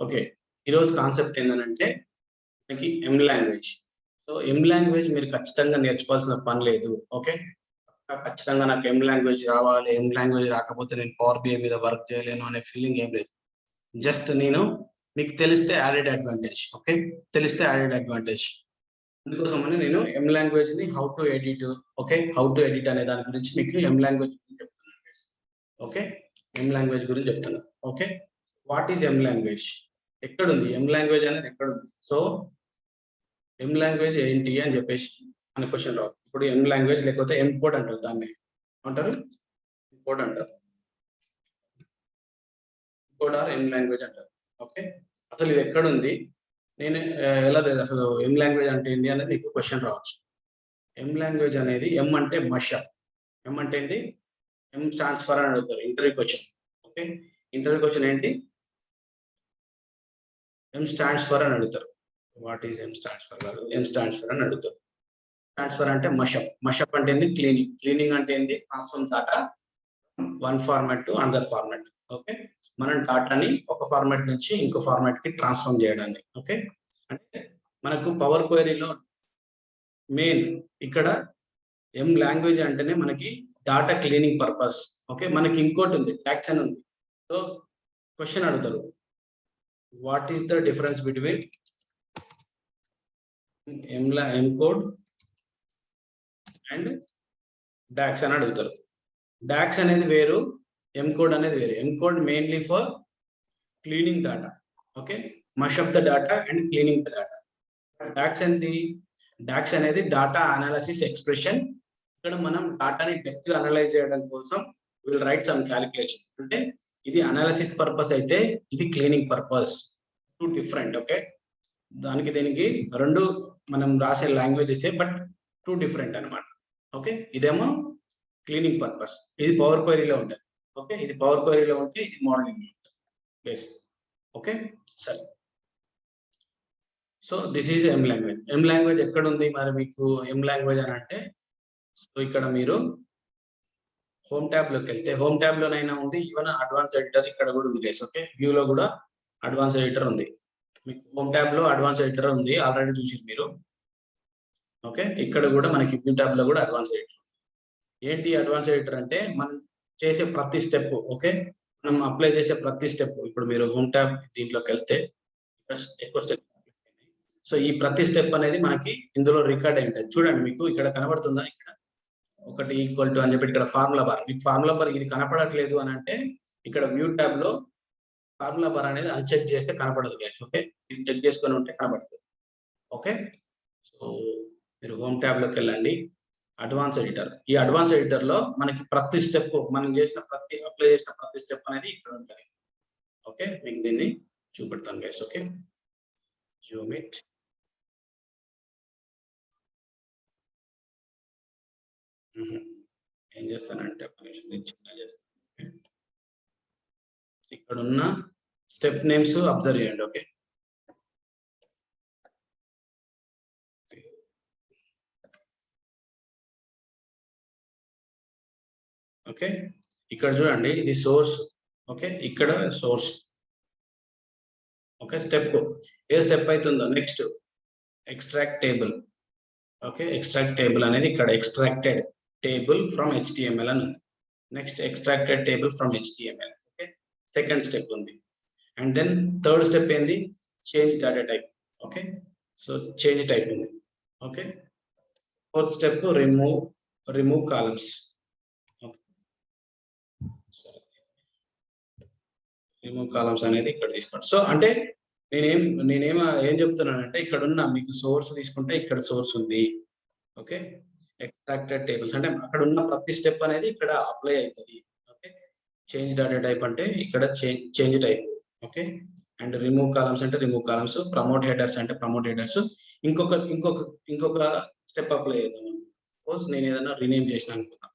Okay. ఈరోజు concept ఏంటంటే మనకి ఎం లాంగ్వేజ్. సో ఎం లాంగ్వేజ్ మీరు ఖచ్చితంగా నేర్చుకోవాల్సిన పని లేదు. ఓకే. ఖచ్చితంగా నాకు ఎం లాంగ్వేజ్ రావాలి, ఎం లాంగ్వేజ్ రాకపోతే నేను పవర్ బిఐ మీద వర్క్ చేయలేను అనే ఫీలింగ్ ఏం లేదు. జస్ట్ మీకు తెలిస్తే యాడెడ్ అడ్వాంటేజ్. ఓకే. తెలిస్తే యాడెడ్ అడ్వాంటేజ్. అందుకోసమని నేను ఎం లాంగ్వేజ్ ని how to edit, okay, how to edit అనే దాని గురించి మీకు ఎం లాంగ్వేజ్ గురించి చెప్తున్నాను. ఓకే. ఎం లాంగ్వేజ్ గురించి చెప్తాను. Okay. What is M language? ఎక్కడుంది ఎం లాంగ్వేజ్ అనేది? ఎక్కడుంది? సో ఎం లాంగ్వేజ్ ఏంటి అని చెప్పేసి అనే క్వశ్చన్ రావు. ఇప్పుడు ఎం లాంగ్వేజ్ లేకపోతే ఎం కోడ్ అంటారు, దాన్ని అంటారు కోడ్ అంటారు. కోడ్ ఆర్ ఎం లాంగ్వేజ్ అంటారు. ఓకే. అసలు ఇది ఎక్కడుంది, నేను ఎలా తెలుసు అసలు ఎం లాంగ్వేజ్ అంటే ఏంటి అనేది మీకు క్వశ్చన్ రావచ్చు. ఎం లాంగ్వేజ్ అనేది ఎం అంటే మషప్. ఎం అంటే ఏంటి? ఎం స్టాండ్స్ ఫర్ అని అడుగుతారు ఇంటర్వ్యూకి వచ్చాను. ఓకే. ఇంటర్వ్యూకి వచ్చిన ఏంటి? ఎం స్టాండ్స్ ఫర్ అని అడుగుతారు. What is M stands for కాదు, ఎం స్టాండ్స్ ఫర్ అని అడుగుతారు. ట్రాన్స్ఫర్ అంటే మషప్. మషప్ అంటే ఏంటి? క్లీనింగ్. క్లీనింగ్ అంటే ఏంటి? Transfer data one format to another format. Okay. మనం డాటాని ఒక ఫార్మాట్ నుంచి ఇంకో ఫార్మాట్ కి ట్రాన్స్ఫార్మ్ చేయడాన్ని. ఓకే. అంటే మనకు పవర్ క్వెరీలో మెయిన్ ఇక్కడ ఎం లాంగ్వేజ్ అంటేనే మనకి డాటా క్లీనింగ్ పర్పస్. ఓకే. మనకి ఇంకోటి ఉంది, ట్యాక్స్ అని ఉంది. సో క్వశ్చన్ అడుగుతారు, what is the difference between M code and DAX అని అడుగుతారు. డాక్స్ అనేది వేరు, ఎం కోడ్ అనేది వేరు. M code mainly for cleaning data. Okay. Mashup the data and cleaning the data. DAX ఏంటి? డాక్స్ అనేది డాటా అనాలిసిస్ ఎక్స్ప్రెషన్. ఇక్కడ మనం డాటాని డెప్త్ గా అనలైజ్ చేయడం కోసం విల్ రైట్ సమ్ క్యాలిక్యులేషన్. అంటే ఇది అనాలిసిస్ పర్పస్ అయితే ఇది cleaning purpose. Two different. Okay. దానికి దీనికి రెండు మనం రాసే లాంగ్వేజెస్, బట్ టూ డిఫరెంట్ అనమాట. ఓకే. ఇదేమో క్లీనింగ్ పర్పస్, ఇది పవర్ క్వెరీలో ఉంటుంది. ఓకే. ఇది పవర్ క్వెరీలో ఉంటే ఇది మోడలింగ్ ఉంటుంది. ఓకే. సరే. So this is M language. M language ఎక్కడ ఉంది మరి మీకు ఎం లాంగ్వేజ్ అని అంటే, సో ఇక్కడ మీరు హోమ్ ట్యాబ్ లోకి వెళ్తే హోమ్ ట్యాబ్ లోనైనా ఉంది, ఈవెన్ అడ్వాన్స్ ఎడిటర్ ఇక్కడ కూడా ఉంది గైస్. ఓకే. వ్యూ లో కూడా అడ్వాన్స్ ఎడిటర్ ఉంది. మీకు హోమ్ ట్యాబ్ లో అడ్వాన్స్ ఎడిటర్ ఉంది, ఆల్రెడీ చూసారు మీరు. ఓకే. ఇక్కడ కూడా మనకి వ్యూ ట్యాబ్ లో కూడా అడ్వాన్స్ ఎడిటర్. ఏంటి అడ్వాన్స్ ఎడిటర్ అంటే మనం చేసే ప్రతి స్టెప్. ఓకే. మనం అప్లై చేసే ప్రతి స్టెప్. ఇప్పుడు మీరు హోమ్ ట్యాబ్ దీంట్లోకి వెళ్తే ఎక్కువ స్టెప్. సో ఈ ప్రతి స్టెప్ అనేది మనకి ఇందులో రికార్డ్ అయి ఉంటుంది. చూడండి, మీకు ఇక్కడ కనబడుతుందా? ఇక్కడ ఒకటి ఈక్వల్ టు అని చెప్పి ఇక్కడ ఫార్ములా బార్. మీకు ఫార్ములా బార్ ఇది కనపడట్లేదు అని అంటే ఇక్కడ వ్యూ ట్యాబ్ లో ఫార్ములా బార్ అనేది అన్చెక్ చేస్తే కనపడదు గ్యాస్. ఓకే. ఇది చెక్ చేసుకొని ఉంటే కనబడుతుంది. ఓకే. సో మీరు హోమ్ ట్యాబ్ లోకి వెళ్ళండి, అడ్వాన్స్ ఎడిటర్. ఈ అడ్వాన్స్ ఎడిటర్ లో మనకి ప్రతి స్టెప్ మనం చేసిన అప్లై చేసిన ప్రతి స్టెప్ అనేది ఇక్కడ ఉంటుంది. ఓకే. మీకు దీన్ని చూపెడతాను గైస్. ఓకే. Zoom it. ఏం చేస్తానంటే చిన్న చేస్తాను. ఇక్కడ ఉన్న స్టెప్ నేమ్స్ అబ్జర్వ్ చేయండి. ఓకే. ఓకే. ఇక్కడ చూడండి, ఇది సోర్స్. ఓకే. ఇక్కడ సోర్స్. ఓకే. స్టెప్ ఏ స్టెప్ అవుతుందో next extract table. Okay. Extract table అనేది ఇక్కడ ఎక్స్ట్రాక్టెడ్ టేబుల్ ఫ్రమ్ HTML అని ఉంది. Next extracted table from HTML. Okay. Second step ఉంది. అండ్ దెన్ థర్డ్ స్టెప్ ఏంది? Change data type. Okay. So change type ఉంది. Okay. Fourth step remove columns. Remove columns అనేది ఇక్కడ తీసుకోండి. సో అంటే ఏం చెప్తున్నానంటే ఇక్కడ ఉన్న మీకు సోర్స్ తీసుకుంటే ఇక్కడ సోర్స్ ఉంది. ఓకే. ఎక్స్ట్రాక్టెడ్ టేబుల్స్ అంటే అక్కడ ఉన్న ప్రతి స్టెప్ అనేది ఇక్కడ అప్లై అవుతుంది. ఓకే. చేంజ్ డేటా టైప్ అంటే ఇక్కడ change type. Okay. And remove columns అంటే రిమూవ్ కాలమ్స్. ప్రమోట్ హెడర్స్ అంటే ప్రమోట్ హెడర్స్. ఇంకొక స్టెప్ అప్లై చేద్దాం. సపోజ్ నేను ఏదైనా రీనేమ్ చేసిన అనుకుందాం,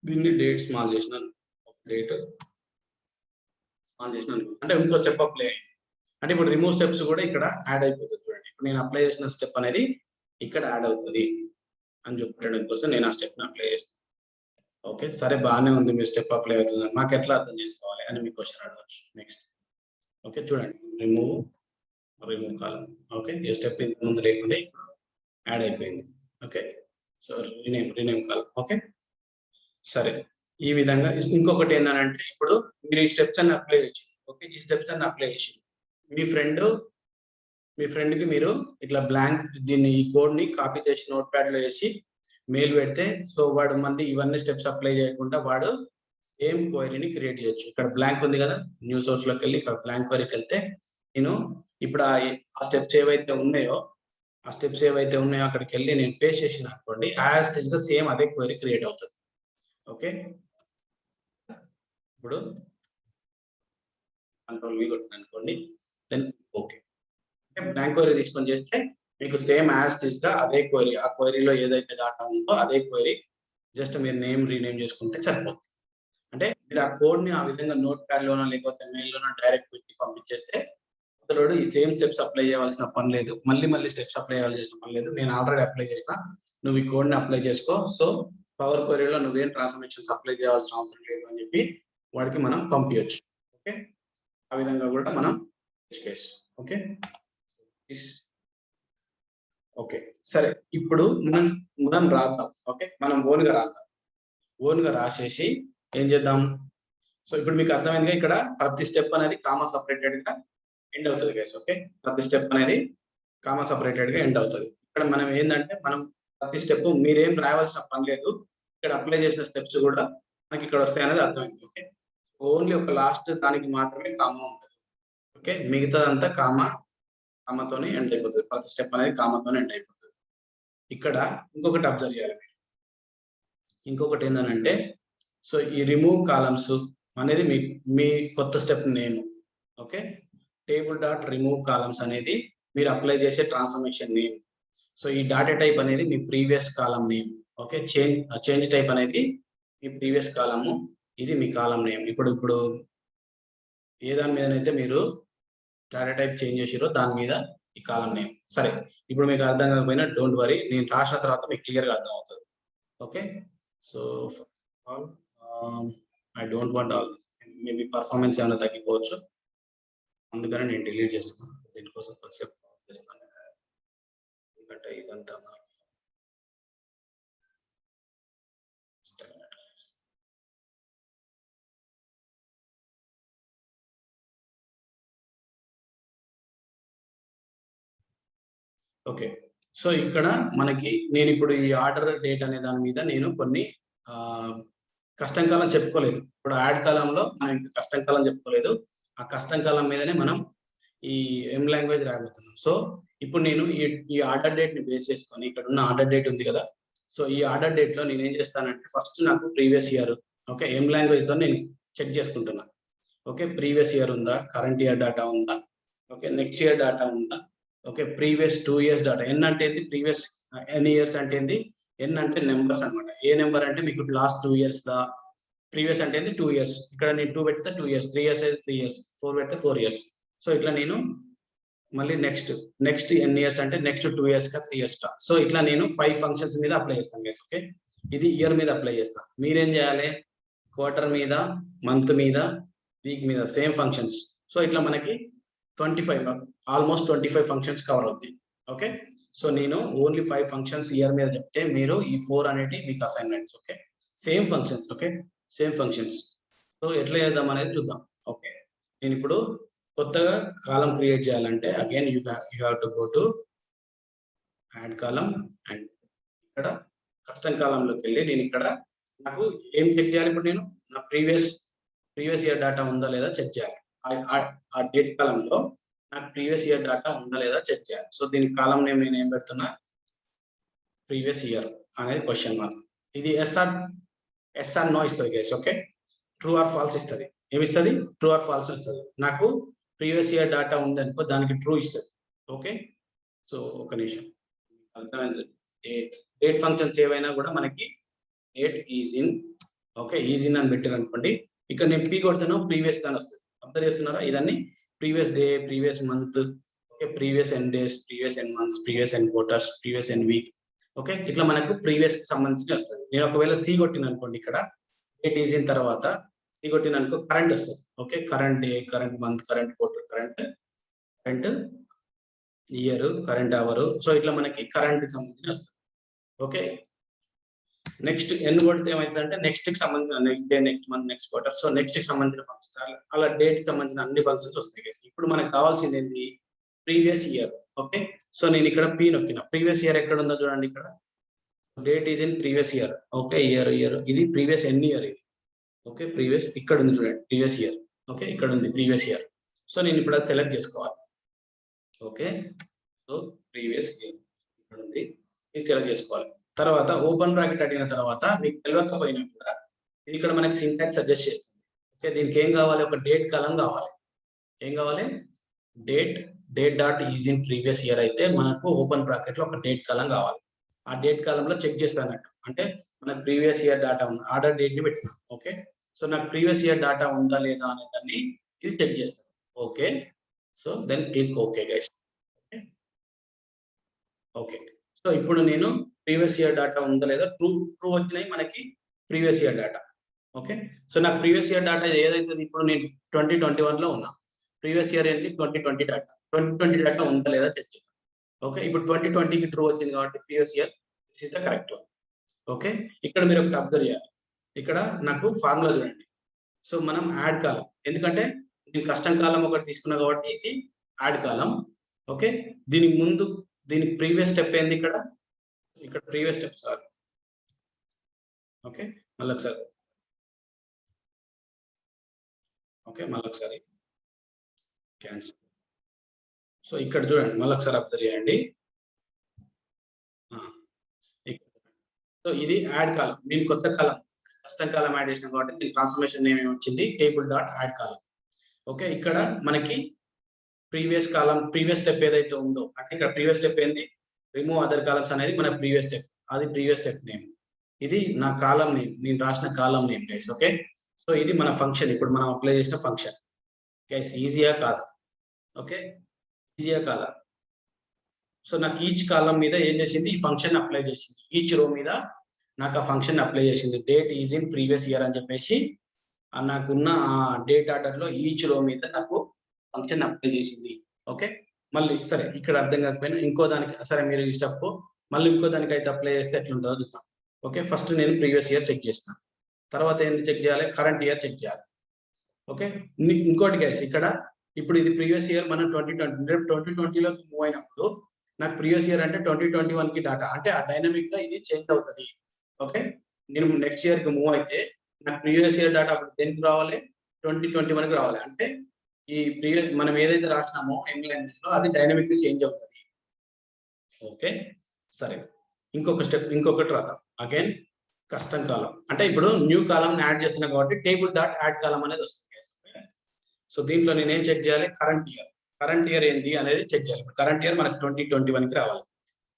దీన్ని డేట్ స్మాల్ చేసినాను. డేట్ స్మాల్ చేసినాను అంటే ఇంకో స్టెప్ అప్లై అయ్యింది. అంటే ఇప్పుడు రిమూవ్ స్టెప్స్ కూడా ఇక్కడ యాడ్ అయిపోతుంది. చూడండి, ఇప్పుడు నేను అప్లై చేసిన స్టెప్ అనేది ఇక్కడ యాడ్ అవుతుంది అని చెప్పడం కోసం నేను ఆ స్టెప్ ని అప్లై చేస్తాను. ఓకే. సరే, బాగానే ఉంది, మీ స్టెప్ అప్లై అవుతుంది, మాకు ఎట్లా అర్థం చేసుకోవాలి అని మీ క్వశ్చన్ అడగవచ్చు. నెక్స్ట్ ఓకే, చూడండి, రిమూవ్ కాలం. ఓకే, ఈ స్టెప్ ముందు లేకుండా యాడ్ అయిపోయింది. ఓకే, సో రీనేమ్ కాలం. ఓకే, సరే, ఈ విధంగా ఇంకొకటి ఏంటంటే ఇప్పుడు మీరు ఈ స్టెప్స్ అన్ని అప్లై చేయొచ్చు. ఓకే, ఈ స్టెప్స్ అన్ని అప్లై చేసి మీ ఫ్రెండ్కి మీరు ఇట్లా బ్లాంక్ ఈ కోడ్ ని కాపీ చేసి నోట్ ప్యాడ్ లో వేసి మెయిల్ పెడితే, సో వాడు మళ్ళీ ఇవన్నీ స్టెప్స్ అప్లై చేయకుండా వాడు సేమ్ క్వైరీని క్రియేట్ చేయొచ్చు. ఇక్కడ బ్లాంక్ ఉంది కదా, న్యూ సోర్స్ లోకి వెళ్ళి ఇక్కడ బ్లాంక్ క్వైరీకి వెళ్తే నేను ఇప్పుడు ఆ స్టెప్స్ ఏవైతే ఉన్నాయో అక్కడికి వెళ్ళి నేను పేస్ట్ చేసిన అనుకోండి, యాజ్ ఇట్ ఇస్ గా సేమ్ అదే క్వైరీ క్రియేట్ అవుతుంది. ఓకే, ఇప్పుడు కంట్రోల్ వి కొట్టిన అనుకోండి, దెన్ ఓకే, బ్లాంక్ క్వైరీ తీసుకొని చేస్తే మీకు సేమ్ యాజ్ ఇట్ ఇస్ గా అదే క్వైరీ, ఆ క్వైరీలో ఏదైతే డేటా ఉందో అదే క్వైరీ, జస్ట్ మీరు రీనేమ్ చేసుకుంటే సరిపోతుంది. అంటే మీరు ఆ కోడ్ ని ఆ విధంగా నోట్ ప్యాడ్ లోనో లేకపోతే మెయిల్ లోనో డైరెక్ట్ పెట్టి పంపించేస్తే అతడు ఈ సేమ్ స్టెప్స్ అప్లై చేయాల్సిన పని లేదు, మళ్ళీ స్టెప్స్ అప్లై చేయాల్సిన పని లేదు. నేను ఆల్రెడీ అప్లై చేసిన, నువ్వు ఈ కోడ్ ని అప్లై చేసుకో, సో పవర్ క్వరీలో నువ్వేం ట్రాన్స్ఫర్మేషన్స్ అప్లై చేయాల్సిన అవసరం లేదు అని చెప్పి వాడికి మనం పంపించచ్చు. ఓకే, ఆ విధంగా కూడా మనం కేసు. ఓకే, ఓకే, సరే, ఇప్పుడు మనం రాద్దాం. ఓకే, మనం ఓన్ గా రాసేసి ఏం చేద్దాం. సో ఇప్పుడు మీకు అర్థమైందిగా, ఇక్కడ ప్రతి స్టెప్ అనేది కామా సపరేటెడ్ గా ఎండ్ అవుతుంది గైస్. ఓకే, ప్రతి స్టెప్ అనేది కామా సపరేటెడ్ గా ఎండ్ అవుతుంది. ఇక్కడ మనం ఏంటంటే ప్రతి స్టెప్ మీరేం రాయాల్సిన పని లేదు, ఇక్కడ అప్లై చేసిన స్టెప్స్ కూడా మనకి ఇక్కడ వస్తాయి అనేది అర్థమైంది. ఓకే, ఓన్లీ ఒక లాస్ట్ దానికి మాత్రమే కామా ఉంటుంది. ఓకే, మిగతాదంతా కామాతోనే ఎండ్ అయిపోతుంది. ప్రతి స్టెప్ అనేది కామాతోనే ఎండ్ అయిపోతుంది. ఇక్కడ ఇంకొకటి అబ్జర్వ్ చేయాలి. ఇంకొకటి ఏంటంటే, సో ఈ రిమూవ్ కాలమ్స్ అనేది మీ కొత్త step name. Okay, table dot remove columns అనేది మీరు అప్లై చేసే ట్రాన్స్ఫర్మేషన్ నేమ్. సో ఈ డాటా టైప్ అనేది మీ previous column name. Okay, change type అనేది మీ ప్రీవియస్ కాలము, ఇది మీ కాలం నేమ్. ఇప్పుడు ఏ దాని మీదనైతే మీరు డాటా టైప్ చేంజ్ చేసిరో దాని మీద ఈ కాలం నేమ్. సరే, ఇప్పుడు మీకు అర్థం కాకపోయినా డోంట్ వరీ, నేను రాసిన తర్వాత మీకు క్లియర్గా అర్థం అవుతుంది. Okay, so all I don't want all, maybe performance ఏమైనా తగ్గిపోవచ్చు, అందుకని నేను డిలీట్ చేస్తున్నాను. దీనికోసం కొంచెంసేపు చేస్తాను, ఎందుకంటే ఇదంతా ఓకే. సో ఇక్కడ మనకి నేను ఇప్పుడు ఈ ఆర్డర్ డేట్ అనే దాని మీద నేను కొన్ని కస్టమ్ కాలం చెప్పుకోలేదు. ఇప్పుడు యాడ్ కాలంలో మనం కస్టమ్ కాలం చెప్పుకోలేదు, ఆ కస్టమ్ కాలం మీదనే మనం ఈ ఎం లాంగ్వేజ్ రాబోతున్నాం. సో ఇప్పుడు నేను ఈ ఆర్డర్ డేట్ ని బేస్ చేసుకొని, ఇక్కడ ఉన్న ఆర్డర్ డేట్ ఉంది కదా, సో ఈ ఆర్డర్ డేట్ లో నేను ఏం చేస్తానంటే ఫస్ట్ నాకు previous year, okay, M language తో నేను చెక్ చేసుకుంటున్నా. ఓకే, ప్రీవియస్ ఇయర్ ఉందా, కరెంట్ ఇయర్ డేటా ఉందా, ఓకే, నెక్స్ట్ ఇయర్ డేటా ఉందా, ఓకే, ప్రీవియస్ 2 ఇయర్స్ డేటా. ఎన్ అంటే ఏంది, ప్రీవియస్ ఎన్ ఇయర్స్ అంటే ఏంది, ఎన్ అంటే నెంబర్స్ అనమాట. ఏ నెంబర్ అంటే మీకు లాస్ట్ 2 ఇయర్స్ దా, ప్రీవియస్ అంటే ఏంది 2 ఇయర్స్, ఇక్కడ నేను 2 పెడితే 2 ఇయర్స్, 3 ఇయర్స్ అయితే 3 ఇయర్స్, 4 పెడితే 4 ఇయర్స్. సో ఇట్లా నేను మళ్ళీ నెక్స్ట్ ఎన్ ఇయర్స్ అంటే నెక్స్ట్ 2 ఇయర్స్ కా 3 ఇయర్స్ కా. సో ఇట్లా నేను 5 ఫంక్షన్స్ మీద అప్లై చేస్తాను గైస్. ఓకే, ఇది ఇయర్ మీద అప్లై చేస్తాను. మీరేం చేయాలి, క్వార్టర్ మీద, మంత్ మీద, వీక్ మీద, సేమ్ ఫంక్షన్స్. సో ఇట్లా మనకి 25 ఆల్మోస్ట్ 25 ఫంక్షన్స్ కవర్ అవుతాయి. ఓకే, సో నేను ఓన్లీ 5 ఫంక్షన్స్ ఇయర్ మీద చెప్తే మీరు ఈ 4 అనేటి మీకు assignments. Okay, same functions. Okay, same functions. So ఎట్లా చేద్దాం అనేది చూద్దాం. ఓకే, నేను ఇప్పుడు కొత్తగా కాలం క్రియేట్ చేయాలంటే again you have to go to add column and ఇక్కడ కస్టమ్ కాలంలోకి వెళ్ళి నేను ఇక్కడ నాకు ఏం చెక్ చేయాలి, ఇప్పుడు నేను నా ప్రీవియస్ ఇయర్ డేటా ఉందా లేదా చెక్ చేయాలి. ఆ డేట్ కాలంలో నాకు ప్రీవియస్ ఇయర్ డేటా ఉందా లేదా చెక్ చేయాలి. సో దీని కాలం నేమ్ నేను ఏం పెడుతున్నా, ప్రీవియస్ ఇయర్ అనేది క్వశ్చన్ మార్క్. ఇది ఎస్ ఆర్ నో ఇస్తుంది guys. Okay, true or false ఇస్తుంది. ఏమి ఇస్తుంది, ట్రూ ఆర్ ఫాల్స్ ఇస్తుంది. నాకు ప్రీవియస్ ఇయర్ డేటా ఉందనుకో దానికి ట్రూ ఇస్తుంది. ఓకే, సో ఒక నిమిషం అర్థమైంది. డేట్ ఫంక్షన్స్ ఏవైనా కూడా మనకి date is in, okay, is in అని పెట్టారు అనుకోండి, ఇక్కడ నేను పీ కొడుతున్నా ప్రీవియస్ దాని వస్తుంది. అబ్జర్వ్ చేస్తున్నారా, ఇదన్నీ previous day, previous month, okay, previous N days, previous N months, previous N quarters, previous N week. Okay, ఇట్లా మనకు ప్రీవియస్ కి సంబంధించి వస్తుంది. నేను ఒకవేళ సి కొట్టిన అనుకోండి, ఇక్కడ డేట్ ఈజ్ ఇన్ తర్వాత సి కొట్టిన అనుకో కరెంట్ వస్తుంది. Okay, current day, current month, current quarter, current year, current hour. So ఇట్లా మనకి కరెంట్ కి సంబంధించి వస్తుంది. ఓకే, నెక్స్ట్ ఎన్ కొడితే ఏమవుతుందంటే నెక్స్ట్ కి సంబంధించిన next day, next month, next quarter. So next కి సంబంధించిన ఫంక్షన్స్ అలా డేట్ కి సంబంధించిన అన్ని ఫంక్షన్స్ వస్తాయి. ఇప్పుడు మనకు కావాల్సింది ఏంటి? Previous year. ఓకే, సో నేను ఇక్కడ పి నొక్కిన. ప్రీవియస్ ఇయర్ ఎక్కడ ఉందో చూడండి, ఇక్కడ date is in previous year. Okay, year ఇది ప్రీవియస్ ఎన్ని ఇయర్ ఇది. ఓకే, ప్రీవియస్ ఇక్కడ ఉంది చూడండి, ప్రీవియస్ ఇయర్. ఓకే, ఇక్కడ ఉంది ప్రీవియస్ ఇయర్. సో నేను ఇప్పుడు అది సెలెక్ట్ చేసుకోవాలి. ఓకే, సో ప్రీవియస్ ఇయర్ ఇక్కడ ఉంది, ఇది సెలెక్ట్ చేసుకోవాలి. తర్వాత ఓపెన్ బ్రాకెట్ అడిగిన తర్వాత మీకు తెలియకపోయినా కూడా ఇది ఇక్కడ మనకి సింటాక్స్ సజెస్ట్ చేస్తుంది. ఓకే, దీనికి ఏం కావాలి? ఒక డేట్ కాలం కావాలి. ఏం కావాలి? Date dot is in previous year అయితే మనకు ఓపెన్ బ్రాకెట్ లో ఒక డేట్ కాలం కావాలి. ఆ డేట్ కాలంలో చెక్ చేస్తానట్టు, అంటే మనకు ప్రీవియస్ ఇయర్ డేటా ఉంది, ఆర్డర్ డేట్ ని పెట్టినా. ఓకే, సో నాకు ప్రీవియస్ ఇయర్ డేటా ఉందా లేదా అనే దాన్ని ఇది చెక్ చేస్తాను. Okay, so then click okay guys. Okay, so ఇప్పుడు నేను ప్రీవియస్ ఇయర్ డేటా ఉందా లేదా, ట్రూ వచ్చినాయి మనకి previous year data. Okay, so నాకు ప్రీవియస్ ఇయర్ డేటా ఏదైతే ఇప్పుడు నేను 2021 లో ఉన్నా, ప్రీవియస్ ఇయర్ ఏంటి 2020 డేటా. 2020 డేటా ఉందా లేదా చెక్ చేస్తాను. ఓకే, ఇప్పుడు 2020కి ట్రూ వచ్చింది కాబట్టి previous year this is the correct one. Okay, ఇక్కడ మీరు ఒకటి అబ్జర్వ్ చేయాలి. ఇక్కడ నాకు ఫార్ములా చూడండి. సో మనం యాడ్ కాలం, ఎందుకంటే నేను కస్టమ్ కాలం ఒకటి తీసుకున్నా కాబట్టి ఇది యాడ్ కాలం. ఓకే, దీనికి ముందు దీనికి ప్రీవియస్ స్టెప్ ఏంది? ఇక్కడ ప్రీవియస్ స్టెప్. సారీ, ఓకే మళ్ళీ ఒకసారి. ఓకే, మళ్ళీ ఒకసారి క్యాన్సిల్. సో ఇక్కడ చూడండి, మళ్ళీ ఒకసారి అబ్జర్వ్ చేయండి. సో ఇది యాడ్ కాలం, నేను కొత్త కాలం కస్టమ్ కాలం యాడ్ చేసిన కాబట్టి దీని ట్రాన్స్ఫర్మేషన్ నేమ్ వచ్చింది table dot add column. Okay, ఇక్కడ మనకి ప్రీవియస్ కాలం, ప్రీవియస్ స్టెప్ ఏదైతే ఉందో, అంటే ఇక్కడ ప్రీవియస్ స్టెప్ ఏంది? రిమూవ్ అదర్ కాలమ్స్ అనేది మన ప్రీవియస్ స్టెప్, అది ప్రీవియస్ స్టెప్ నేమ్. ఇది నా కాలం నేమ్, నేను రాసిన కాలం నేమ్ గైస్. ఓకే, సో ఇది మన ఫంక్షన్, ఇప్పుడు మనం అప్లై చేసిన ఫంక్షన్ గైస్. ఈజీయా కాదా? ఓకే, ఈజీయా కాదా? సో నాకు ఈచ్ కాలం మీద ఏం చేసింది? ఈ ఫంక్షన్ అప్లై చేసింది. ఈచ్ రో మీద నాకు ఆ ఫంక్షన్ అప్లై చేసింది. Date is in previous year అని చెప్పేసి నాకున్న డేట్ ఆర్డర్ లో ఈచ్ రో మీద నాకు ఫంక్షన్ అప్లై చేసింది. ఓకే, మళ్ళీ సరే ఇక్కడ అర్థం కాకపోయినా ఇంకో దానికి, సరే మీరు ఈ స్టెప్ మళ్ళీ ఇంకో దానికి అయితే అప్లై చేస్తే ఎట్లుంటుందో చూద్దాం. ఓకే, ఫస్ట్ నేను ప్రీవియస్ ఇయర్ చెక్ చేస్తాను. తర్వాత ఏంటి చెక్ చేయాలి? కరెంట్ ఇయర్ చెక్ చేయాలి. ఓకే, ఇంకోటి గైస్, ఇక్కడ ఇప్పుడు ఇది ప్రీవియస్ ఇయర్ మనం 2020లోకి మూవ్ అయినప్పుడు నాకు ప్రీవియస్ ఇయర్ అంటే 2021 కి డాటా, అంటే ఆ డైనమిక్ గా ఇది చేంజ్ అవుతుంది. ఓకే, నేను నెక్స్ట్ ఇయర్ కి మూవ్ అయితే నాకు ప్రీవియస్ ఇయర్ డాటా అప్పుడు దేనికి రావాలి? 2021 కి రావాలి. అంటే ఈ ప్రీవియస్ మనం ఏదైతే రాసినామో లాంగ్వేజ్ లో అది డైనమిక్ గా చేంజ్ అవుతుంది. ఓకే, సరే ఇంకొక స్టెప్, ఇంకొకటి రాద్దాం. అగైన్ కస్టమ్ కాలం, అంటే ఇప్పుడు న్యూ కాలం యాడ్ చేస్తున్నా కాబట్టి టేబుల్ డాట్ యాడ్ కాలం అనేది వస్తుంది. సో దీంట్లో నేను ఏం చెక్ చేయాలి? కరెంట్ ఇయర్ ఏంది అనేది చెక్ చేయాలి. కరెంట్ ఇయర్ మనకు 2021 కి రావాలి.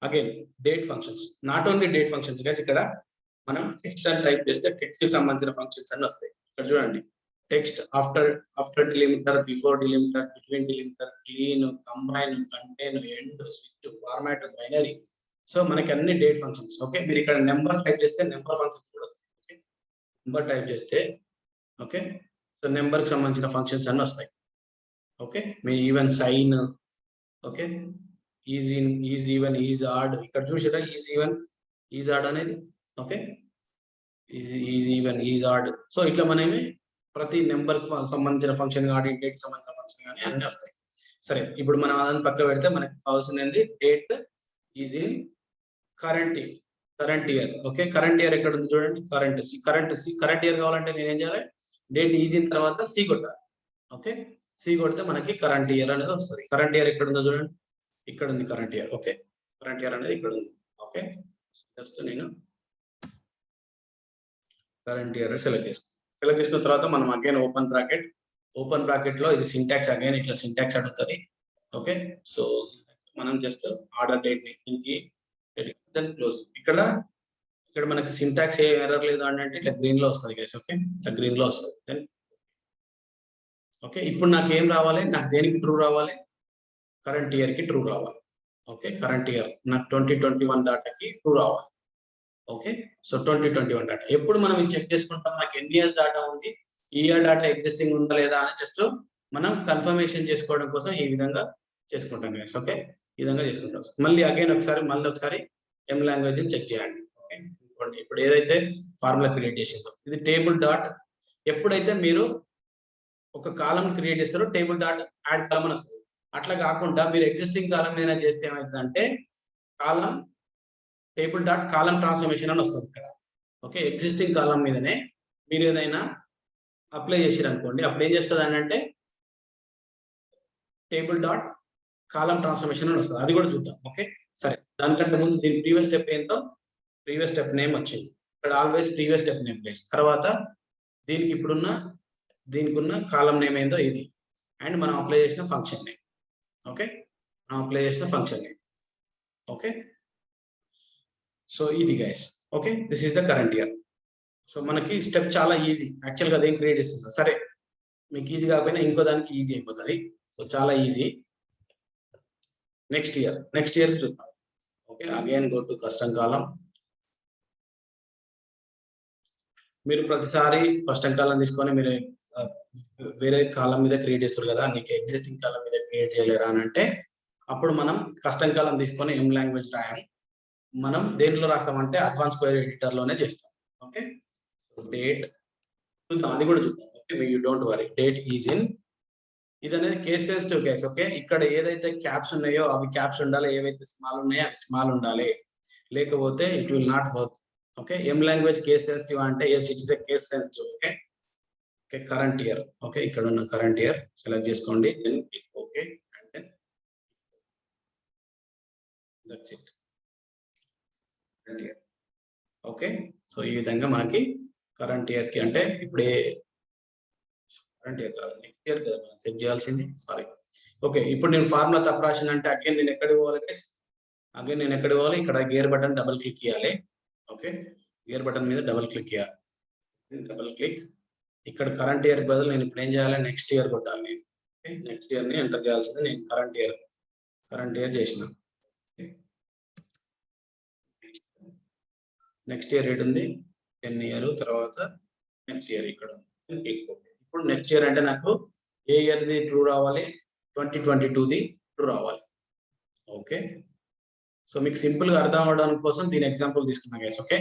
Again date functions, not only date functions guys, ఇక్కడ మనం టెక్స్ట్ అని టైప్ చేస్తే టెక్స్ట్ కి సంబంధించిన ఫంక్షన్స్ అన్ని వస్తాయి. ఇక్కడ చూడండి, text after delimiter, before delimiter, between delimiter, clean, combine, contain, end, switch, format, binary. So మనకి అన్ని డేట్ ఫంక్షన్స్. ఓకే, మీరు ఇక్కడ నెంబర్ టైప్ చేస్తే నెంబర్ ఫంక్షన్స్ కూడా వస్తాయి. ఓకే, నెంబర్ టైప్ చేస్తే ఓకే, సో నెంబర్ కి సంబంధించిన ఫంక్షన్స్ అన్ని వస్తాయి. ఓకే, మీ even sign, okay is in, is even, is odd, ఇక్కడ చూసారా ఈజ్ ఈవెన్, ఈజ్ ఆడ్ అనేది. Okay, is even, is odd. So ఇట్లా మనమే ప్రతి నెంబర్ కి సంబంధించిన ఫంక్షన్ కానీ డేట్ సంబంధించిన ఫంక్షన్ కానీ అన్ని వస్తాయి. సరే ఇప్పుడు మనం అదని పక్క పెడితే మనకి కావాల్సింది date is in current year. Okay, current year ఎక్కడ ఉంది చూడండి, కరెంట్ ఇయర్ కావాలంటే నేను ఏం చేయాలి? డేట్ ఈజ్ ఇన్ తర్వాత సి కొట్టాలి. ఓకే, సి కొడితే మనకి కరెంట్ ఇయర్ అనేది వస్తుంది. కరెంట్ ఇయర్ ఎక్కడ ఉందో చూడండి, ఇక్కడ ఉంది current year. Okay, current year అనేది ఇక్కడ ఉంది. ఓకే, జస్ట్ నేను కరెంట్ ఇయర్ సెలెక్ట్ చేసుకున్న తర్వాత మనం అగైన్ ఓపెన్ బ్రాకెట్ లో ఇది సింటాక్స్, అగైన్ ఇట్లా సింటాక్స్ అడుగుతుంది. ఓకే, సో మనం జస్ట్ ఆర్డర్ డేట్ ని దెన్ క్లోజ్. ఇక్కడ మనకి సింటాక్స్ ఏ ఎర్రర్ లేదు అంటే ఇట్లా గ్రీన్ లో వస్తుంది గైస్. ఓకే, ఇట్లా గ్రీన్ లో వస్తుంది. దెన్ ఓకే, ఇప్పుడు నాకు ఏం రావాలి? నాకు దేనికి ట్రూ రావాలి? కరెంట్ ఇయర్ కి ట్రూ రావాలి. ఓకే, కరెంట్ ఇయర్ నాకు 2021 డాటాకి ట్రూ రావాలి. ఓకే, సో 2021 డాటా ఎప్పుడు మనం చెక్ చేసుకుంటాం? నాకు ఎన్ని ఇయర్స్ డాటా ఉంది, ఈ ఇయర్ డాటా ఎగ్జిస్టింగ్ ఉందా లేదా అని జస్ట్ మనం కన్ఫర్మేషన్ చేసుకోవడం కోసం ఈ విధంగా చేసుకుంటాం గైస్. ఓకే, ఈ విధంగా చేసుకుంటాం. మళ్ళీ ఒకసారి ఎం లాంగ్వేజ్ చెక్ చేయండి. ఓకే, ఇప్పుడు ఏదైతే ఫార్ములా క్రియేట్ చేసిందో ఇది టేబుల్ డాట్. ఎప్పుడైతే మీరు ఒక కాలం క్రియేట్ చేస్తారో టేబుల్ డాట్ యాడ్ కాలం అని వస్తుంది. అట్లా కాకుండా మీరు ఎగ్జిస్టింగ్ కాలం ఏదైనా చేస్తే ఏమవుతుందంటే కాలం టేబుల్ డాట్ కాలం ట్రాన్స్ఫర్మేషన్ అని వస్తుంది ఇక్కడ. ఓకే, ఎగ్జిస్టింగ్ కాలం మీదనే మీరు ఏదైనా అప్లై చేసారు అనుకోండి, అప్పుడు ఏం చేస్తుంది అంటే టేబుల్ డాట్ కాలం ట్రాన్స్ఫర్మేషన్ అని వస్తుంది. అది కూడా చూద్దాం. ఓకే, సరే, దానికంటే ముందు దీని ప్రీవియస్ స్టెప్ ఏంటో ప్రీవియస్ స్టెప్ నేమ్ వచ్చింది ఇక్కడ. Always previous step name place తర్వాత దీనికి ఉన్న కాలం నేమ్ ఏందో ఇది, అండ్ మనం అప్లై చేసిన ఫంక్షన్ నేమ్. ఓకే, మనం అప్లై చేసిన ఫంక్షన్ నేమ్. ఓకే, సో ఇది guys. Okay, this is the current year. So మనకి స్టెప్ చాలా ఈజీ. యాక్చువల్గా అదేం క్రియేట్ చేస్తుందో సరే మీకు ఈజీ కాకపోయినా ఇంకో దానికి ఈజీ అయిపోతుంది. సో చాలా ఈజీ. నెక్స్ట్ ఇయర్ చూద్దాం. Okay, again go to custom column. మీరు ప్రతిసారి కస్టమ్ కాలం తీసుకొని మీరు వేరే కాలం మీద క్రియేట్ చేస్తారు కదా, నీకు ఎగ్జిస్టింగ్ కాలం మీద క్రియేట్ చేయలేరా అని అంటే అప్పుడు మనం కస్టమ్ కాలం తీసుకొని ఎం లాంగ్వేజ్ రాయాలి. మనం దేంట్లో రాస్తామంటే అడ్వాన్స్ క్వెరీ ఎడిటర్ లోనే చేస్తాం. ఓకే, డేట్ చూద్దాం, అది కూడా చూద్దాం. Okay, you don't worry, date is in. ఇది అనేది కేస్ సెన్సిటివ్ కేస్. ఓకే, ఇక్కడ ఏదైతే క్యాప్స్ ఉన్నాయో అవి క్యాప్స్ ఉండాలి, ఏవైతే స్మాల్ ఉన్నాయో అవి స్మాల్ ఉండాలి, లేకపోతే it will not work. Okay, M language case sensitive అంటే yes it is a case sensitive. Okay, okay, current year. Okay, ఇక్కడ ఉన్న కరెంట్ ఇయర్ సెలెక్ట్ చేసుకోండి, then okay, and then that's it, current year. Okay, so ఈ విధంగా మనకి current year కి అంటే ఇప్పుడే కరెంట్ ఇయర్ కాదు, నెక్స్ట్ ఇయర్ కదా మనం చెక్ చేయాల్సింది. సారీ. ఓకే, ఇప్పుడు నేను ఫార్ములా తప్పు రాసిన అంటే అగైన్ నేను ఎక్కడికి పోవాలి, ఇక్కడ గేర్ బటన్ డబుల్ క్లిక్ చేయాలి. ఓకే, గేర్ బటన్ మీద డబుల్ క్లిక్ చేయాలి, డబుల్ క్లిక్. ఇక్కడ కరెంట్ ఇయర్ బదులు నేను ఇప్పుడు ఏం చేయాలి, నెక్స్ట్ ఇయర్ కొట్టాలి నేను. ఓకే, నెక్స్ట్ ఇయర్ ని ఎంటర్ చేయాల్సింది. నేను కరెంట్ ఇయర్ చేసిన. నెక్స్ట్ ఇయర్ ఏడు ఉంది, 10 ఇయర్ తర్వాత నెక్స్ట్ ఇయర్ ఇక్కడ ఉంది. ఇప్పుడు నెక్స్ట్ ఇయర్ అంటే నాకు ఏ ఇయర్ది ట్రూ రావాలి, 2022ది ట్రూ రావాలి. ఓకే, సో మీకు సింపుల్ గా అర్థం అవడానికి కోసం దీని ఎగ్జాంపుల్ తీసుకున్నా గైస్. ఓకే,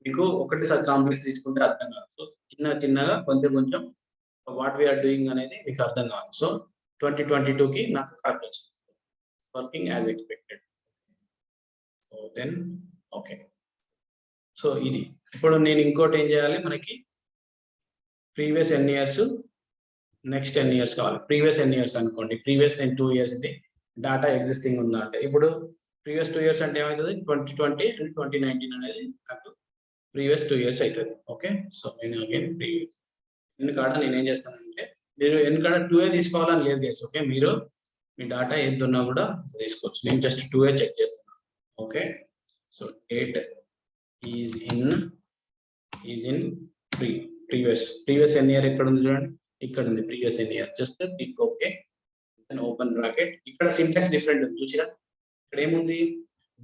మీకు ఒకటిసారి కాంప్లెక్స్ తీసుకుంటే అర్థం కాదు. సో చిన్నగా కొంచెం వాట్ వీఆర్ డూయింగ్ అనేది మీకు అర్థం కాదు. సో 2022కి నాకు కరెక్ట్ వచ్చింది, working as expected. So then okay, so ఇది. ఇప్పుడు నేను ఇంకోటి ఏం చేయాలి, మనకి previous N years next 10 years కావాలి. ప్రీవియస్ ఎన్ ఇయర్స్ అనుకోండి, ప్రీవియస్ నేను 2 ఇయర్స్ ఇది డేటా ఎగ్జిస్టింగ్ ఉందా అంటే ఇప్పుడు ప్రీవియస్ 2 ఇయర్స్ అంటే ఏమవుతుంది, 2020 అండ్ 2019 అనేది నాకు ప్రీవియస్ 2 ఇయర్స్ అవుతుంది. ఓకే, సో నేను అగైన్ ప్రీవియస్ ఎన్నికాడ నేను ఏం చేస్తానంటే మీరు ఎన్నికాడ 2 తీసుకోవాలని లేదు గైస్. ఓకే, మీరు మీ డేటా ఎంత ఉన్నా కూడా తీసుకోవచ్చు. నేను జస్ట్ 2 చెక్ చేస్తున్నాను. Okay, so date is in previous N year ఎక్కడ ఉంది చూడండి, ఇక్కడ ఉంది previous N year. Just click okay, open bracket. ఇక్కడ సింటాక్స్ డిఫరెంట్ ఉంది చూసిరా, ఇక్కడ ఏముంది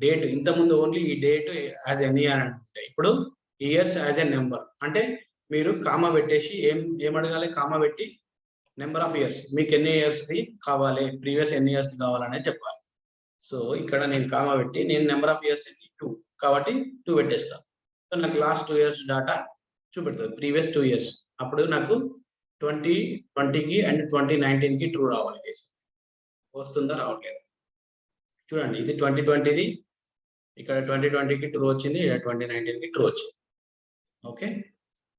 డేట్. ఇంత ముందు ఓన్లీ ఈ డేట్ యాజ్ ఎన్ ఇయర్ అంటే ఇప్పుడు ఇయర్స్ యాజ్ ఎ నెంబర్. అంటే మీరు కామా పెట్టేసి ఏం అడగాలి, కామా పెట్టి నెంబర్ ఆఫ్ ఇయర్స్ మీకు ఎన్ని ఇయర్స్ ది కావాలి, ప్రీవియస్ ఎన్ని ఇయర్స్ కావాలనే చెప్పాలి. సో ఇక్కడ నేను కామా పెట్టి నేను నెంబర్ ఆఫ్ ఇయర్స్ 2 కాబట్టి 2 పెట్టేస్తాను. సో నాకు లాస్ట్ 2 ఇయర్స్ డేటా చూపెడుతుంది, ప్రీవియస్ 2 ఇయర్స్. అప్పుడు నాకు 2020కి అండ్ 2019కి ట్రూ రావాలి. వస్తుందా రావట్లేదు చూడండి, ఇది 2020ది, ఇక్కడ 2020కి ట్రూ వచ్చింది, ఇక్కడ 2019కి ట్రూ వచ్చింది. ఓకే,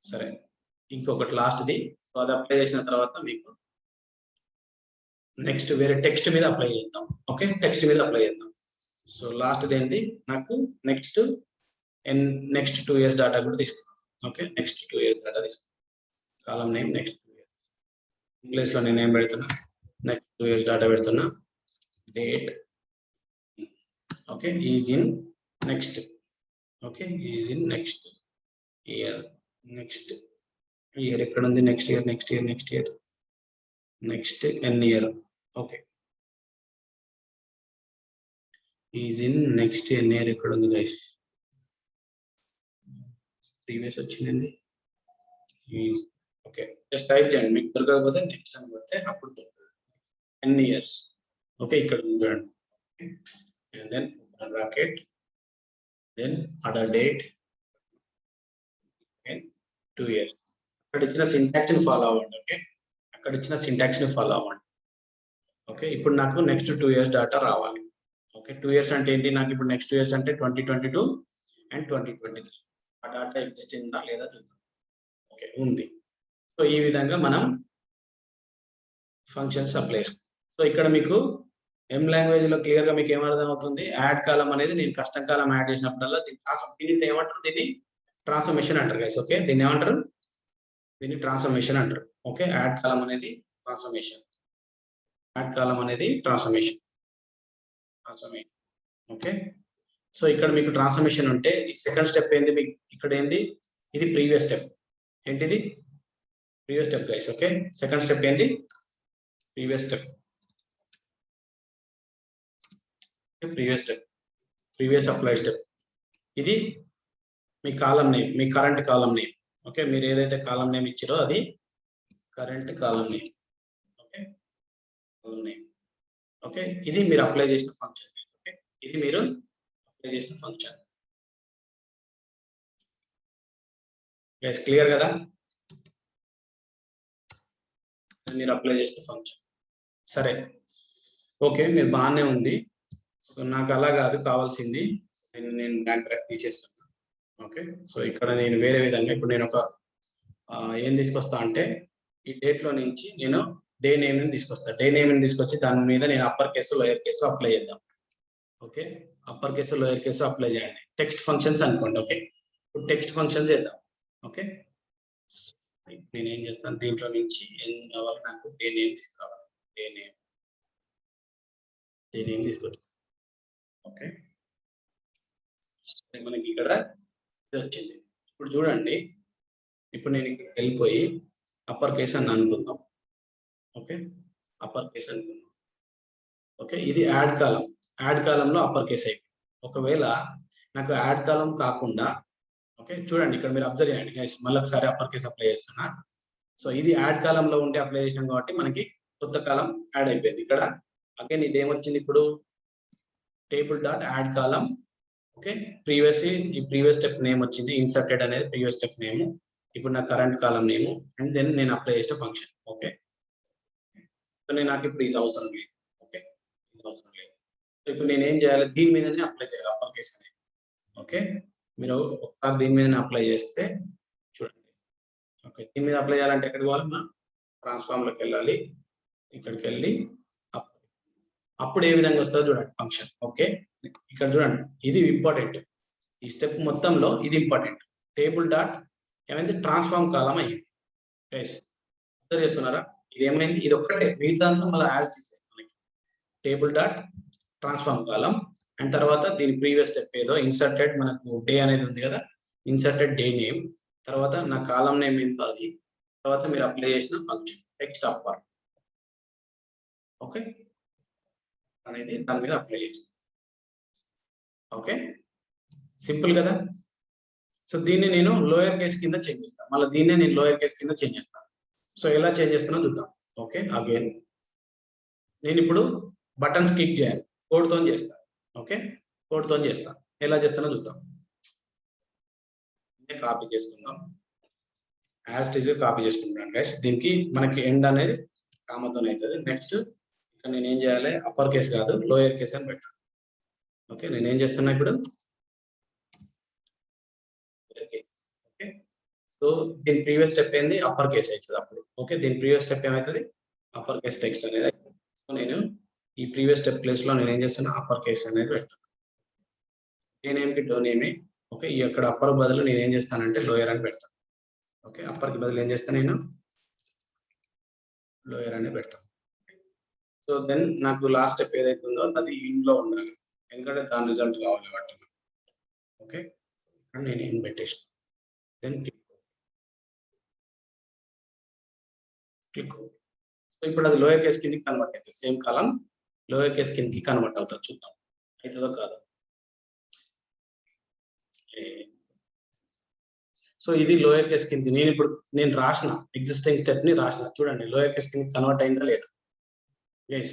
సరే, ఇంకొకటి లాస్ట్ది. సో అది అప్లై చేసిన తర్వాత మీకు నెక్స్ట్ వేరే టెక్స్ట్ మీద అప్లై చేద్దాం. ఓకే, టెక్స్ట్ మీద అప్లై చేద్దాం. సో లాస్ట్ ఏంటి, నాకు నెక్స్ట్ 2 ఇయర్స్ డేటా కూడా తీసుకున్నాం. ఓకే, నెక్స్ట్ 2 ఇయర్స్ డేటా తీసుకున్నాం. Column name next 2 years, English లో నేను ఏం పెడుతున్నా, నెక్స్ట్ 2 ఇయర్స్ డేటా పెడుతున్నా. Date okay is in next. Okay, is in next year. Next year ఎక్కడ ఉంది, next year next N year. Okay, is in next N year ఎక్కడ ఉంది guys, previous వచ్చింది. ఓకే, జస్ట్ టైప్ చేయండి, మీకు దొరకకపోతే next అని కొడితే అప్పుడు దొరుకుతుంది. 10 years. Okay, ఇక్కడ చూడండి. And then bracket, then other date, okay, 2 years. అక్కడ ఇచ్చిన సింటాక్స్ ని ఫాలో అవ్వండి. ఓకే, అక్కడ ఇచ్చిన సింటాక్స్ ని ఫాలో అవ్వండి. ఓకే, ఇప్పుడు నాకు నెక్స్ట్ 2 years డాటా రావాలి. ఓకే, 2 years అంటే ఏంటి? నాకు ఇప్పుడు నెక్స్ట్ 2 years అంటే 2022 and 2023. ఆ డాటా ఎగ్జిస్ట్ ఉందా లేదా చూద్దాం. ఓకే, ఉంది. సో ఈ విధంగా మనం ఫంక్షన్స్ అప్లై చేసుకో. సో ఇక్కడ మీకు ఎం లాంగ్వేజ్ లో క్లియర్ గా మీకు ఏమర్థం అవుతుంది? యాడ్ కాలం అనేది నేను కస్టమ్ కాలం యాడ్ చేసినప్పుడల్లా దీన్ని ఏమంటారు? దీన్ని ట్రాన్స్ఫర్మేషన్ అంటారు గైస్. ఓకే, దీన్ని ఏమంటారు? దీన్ని ట్రాన్స్ఫర్మేషన్ అంటారు. ఓకే, యాడ్ కాలం అనేది ట్రాన్స్ఫర్మేషన్. యాడ్ కాలం అనేది ట్రాన్స్ఫర్మేషన్. ఓకే, సో ఇక్కడ మీకు ట్రాన్స్ఫర్మేషన్ ఉంటే సెకండ్ స్టెప్ ఏంది? మీకు ఇక్కడ ఏంది? ఇది ప్రీవియస్ స్టెప్. ఏంటిది? Previous step guys. Okay, second step ఏంది? Previous step. Previous step, previous applied step. ఇది మీ కాలం నేమ్, మీ కరెంట్ కాలం నేమ్. ఓకే, మీరు ఏదైతే కాలం నేమ్ ఇచ్చారో అది current column name. Okay, column name. Okay, ఇది మీరు అప్లై చేసిన ఫంక్షన్. ఓకే, ఇది మీరు అప్లై చేసిన ఫంక్షన్. గైస్ క్లియర్ కదా? మీరు అప్లై చేసిన ఫంక్షన్. సరే, ఓకే, మీరు బాగానే ఉంది. సో నాకు అలా కాదు కావాల్సింది, నేను బ్లాంక్ బ్రాకెట్ తీసేస్తాను. ఓకే, సో ఇక్కడ నేను వేరే విధంగా ఇప్పుడు నేను ఒక ఏం తీసుకొస్తా అంటే ఈ డేట్ లో నుంచి నేను డే నేమ్ ని తీసుకొస్తా. డే నేమ్ ని తీసుకొచ్చి దాని మీద నేను upper case lower case apply చేద్దాం. Okay, upper case lower case apply చేయండి. టెక్స్ట్ ఫంక్షన్స్ అనుకోండి. ఓకే, ఇప్పుడు టెక్స్ట్ ఫంక్షన్స్ చేద్దాం. ఓకే, నేను ఏం చేస్తాను, దీంట్లో నుంచి ఏం కావాలి నాకు? డే నేమ్ తీసుకురావాలి. డే నేమ్ తీసుకొచ్చి. ఓకే, మనకి ఇక్కడ ఇది వచ్చింది. ఇప్పుడు చూడండి, ఇప్పుడు నేను ఇక్కడ వెళ్ళిపోయి అప్పర్ కేస్ అని అనుకుందాం. ఓకే, అప్పర్ కేస్ అనుకుందాం. ఓకే, ఇది యాడ్ కాలం. యాడ్ కాలంలో అప్పర్ కేస్ అయిపోయింది. ఒకవేళ నాకు యాడ్ కాలం కాకుండా, ఓకే చూడండి ఇక్కడ మీరు అబ్జర్వ్ చేయండి గైస్, మళ్ళీ ఒకసారి అప్పర్ కేస్ అప్లై చేస్తున్నా. సో ఇది యాడ్ కాలంలో ఉంటే అప్లై చేసినాం కాబట్టి మనకి కొత్త కాలం యాడ్ అయిపోయింది. ఇక్కడ అగైన్ ఇది ఏమొచ్చింది? ఇప్పుడు table dot add column. Okay, ఈ ప్రీవియస్ స్టెప్ నేమ్ వచ్చింది. ఇన్సర్టెడ్ అనేది ప్రీవియస్ స్టెప్ నేమ్. ఇప్పుడు నా current column name and then నేను అప్లై చేసిన ఫంక్షన్. ఓకే, సో నాకు ఇప్పుడు ఇది అవసరం లేదు. ఓకే, ఇది అవసరం లేదు. సో ఇప్పుడు నేను ఏం చేయాలి? దీని మీదనే అప్లై చేయాలి అప్పర్ కేస్ అనేది. ఓకే, మీరు ఒకసారి దీని మీదనే అప్లై చేస్తే చూడండి. ఓకే, దీని మీద అప్లై చేయాలంటే ఎక్కడికి పోవాలి? మనం ట్రాన్స్ఫార్మ్ లోకి వెళ్ళాలి. ఇక్కడికి వెళ్ళి అప్పుడు ఏ విధంగా వస్తుందో చూడండి ఫంక్షన్. ఓకే, ఇక్కడ చూడండి, ఇది ఇంపార్టెంట్. ఈ స్టెప్ మొత్తంలో ఇది ఇంపార్టెంట్. టేబుల్ డాట్ ఏమైంది? ట్రాన్స్ఫార్మ్ కాలం అయ్యింది. అర్థం చేస్తున్నారా? ఇది ఏమైంది? ఇది ఒక్కటే, మిగతాంతా మళ్ళీ యాజ్ తీసేది మనకి. Table dot transform column and తర్వాత దీని ప్రీవియస్ స్టెప్ ఏదో ఇన్సర్టెడ్, మనకు డే అనేది ఉంది కదా, ఇన్సర్టెడ్ డే నేమ్, తర్వాత నా కాలం నేమ్ ఏంటో అది, తర్వాత మీరు అప్లై చేసిన ఫంక్షన్ టెక్స్ట్ అప్పర్. ఓకే, అనేది దాని మీద అప్లై చేసి. ఓకే, సింపుల్ కదా? సో దీన్ని నేను లోయర్ కేస్ కింద చేంజ్ చేస్తాను. మళ్ళీ దీన్నే నేను లోయర్ కేస్ కింద చేంజ్ చేస్తాను. సో ఎలా చేంజ్ చేస్తున్నా చూద్దాం. ఓకే, అగైన్ నేను ఇప్పుడు బటన్స్ క్లిక్ చేయాలి, కోడ్తో చేస్తాను. ఓకే, కోడ్తో చేస్తాను. ఎలా చేస్తానో చూద్దాం. కాపీ చేసుకుందాం. యాజ్ ఇట్ ఈజ్ కాపీ చేసుకుంటాను గైస్. దీనికి మనకి ఎండ్ అనేది కామతో అవుతుంది. నెక్స్ట్ ఇక్కడ నేను ఏం చేయాలి? అప్పర్ కేస్ కాదు లోయర్ కేస్ అని పెట్టాను. ఓకే, నేను ఏం చేస్తున్నా ఇప్పుడు? ఓకే, సో దీని ప్రీవియస్ స్టెప్ ఏంది? అప్పర్ కేస్ అవుతుంది అప్పుడు. ఓకే, దీని ప్రీవియస్ స్టెప్ ఏమవుతుంది? అప్పర్ కేస్ టెక్స్ట్ అనేది. సో నేను ఈ ప్రీవియస్ స్టెప్ ప్లేస్ లో నేను ఏం చేస్తున్నా? అప్పర్ కేస్ అనేది పెడతాను. నేనేమిటి? డోనేమి. ఓకే, ఈ అక్కడ అప్పర్ బదులు నేను ఏం చేస్తానంటే లోయర్ అని పెడతాను. ఓకే, అప్పర్ కి బదులు ఏం చేస్తాను? నేను లోయర్ అని పెడతాను. సో దెన్ నాకు లాస్ట్ స్టెప్ ఏదైతే ఉందో అది ఇంట్లో ఉండాలి, ఎందుకంటే దాని రిజల్ట్ కావాలి కాబట్టి. ఓకే, ఇక్కడ నేను ఇన్ పెట్టేసాను. Then click. సో ఇప్పుడు అది లోయర్ కేస్ కిందకి కన్వర్ట్ అవుతుంది. సేమ్ కాలం లోయర్ కేస్ కిందకి కన్వర్ట్ అవుతుంది. చూద్దాం అవుతుందో కాదు. సో ఇది లోయర్ కేస్ కింద నేను రాసిన ఎగ్జిస్టింగ్ స్టెప్ ని రాసిన. చూడండి లోయర్ కేస్ కింద కన్వర్ట్ అయిందా లేదా? Guys,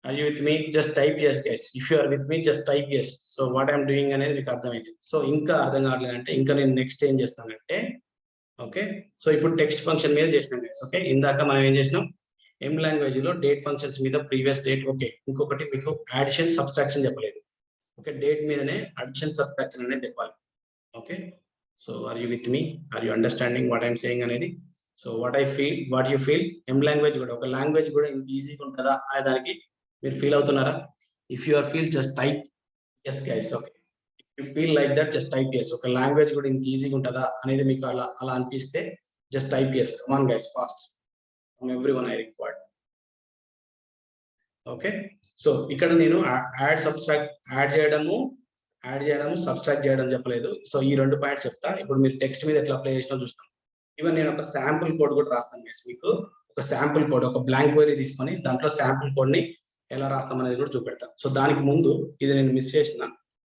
are you with me? Just type yes, guys. If you are with me, just type yes. So what I'm doing అనేది మీకు అర్థమైంది. సో ఇంకా అర్థం కావట్లేదంటే ఇంకా నేను నెక్స్ట్ ఏం చేస్తానంటే ఓకే. సో ఇప్పుడు టెక్స్ట్ ఫంక్షన్ మీద చేసినాం గైస్. ఓకే, ఇందాక మనం ఏం చేసినాం, ఎం లాంగ్వేజ్ లో డేట్ ఫంక్షన్స్ మీద ప్రీవియస్ డేట్. ఓకే, ఇంకొకటి మీకు అడిషన్ సబ్స్ట్రాక్షన్ చెప్పలేదు. ఓకే, డేట్ మీదనే అడిషన్ సబ్స్ట్రాక్షన్ అనేది చెప్పాలి. Okay, so are you with me? Are you understanding what I'm saying అనేది? So what I feel, what you feel, M language కూడా ఒక లాంగ్వేజ్ కూడా ఇంత ఈజీగా ఉంటుందా అనే దానికి మీరు ఫీల్ అవుతున్నారా? If you are feel, just type S guys. Okay, you feel like that, just type S. ఒక లాంగ్వేజ్ కూడా ఇంత ఈజీగా ఉంటుందా అనేది మీకు అలా అలా అనిపిస్తే just type S. Come on guys, fast from everyone I required. Okay, so ఇక్కడ నేను యాడ్ చేయడము సబ్స్ట్రాక్ట్ చేయడం చెప్పలేదు. సో ఈ 2 పాయింట్స్ చెప్తా. ఇప్పుడు మీరు టెక్స్ట్ మీద ఎట్లా అప్లై చేసినా చూస్తాం. ఈవెన్ నేను ఒక శాంపుల్ కోడ్ కూడా రాస్తాను గైస్. మీకు ఒక శాంపుల్ కోడ్, ఒక బ్లాంక్ క్వెరీ తీసుకొని దాంట్లో శాంపుల్ కోడ్ ని ఎలా రాస్తాం అనేది కూడా చూపెడతాను. సో దానికి ముందు ఇది నేను మిస్ చేసిన,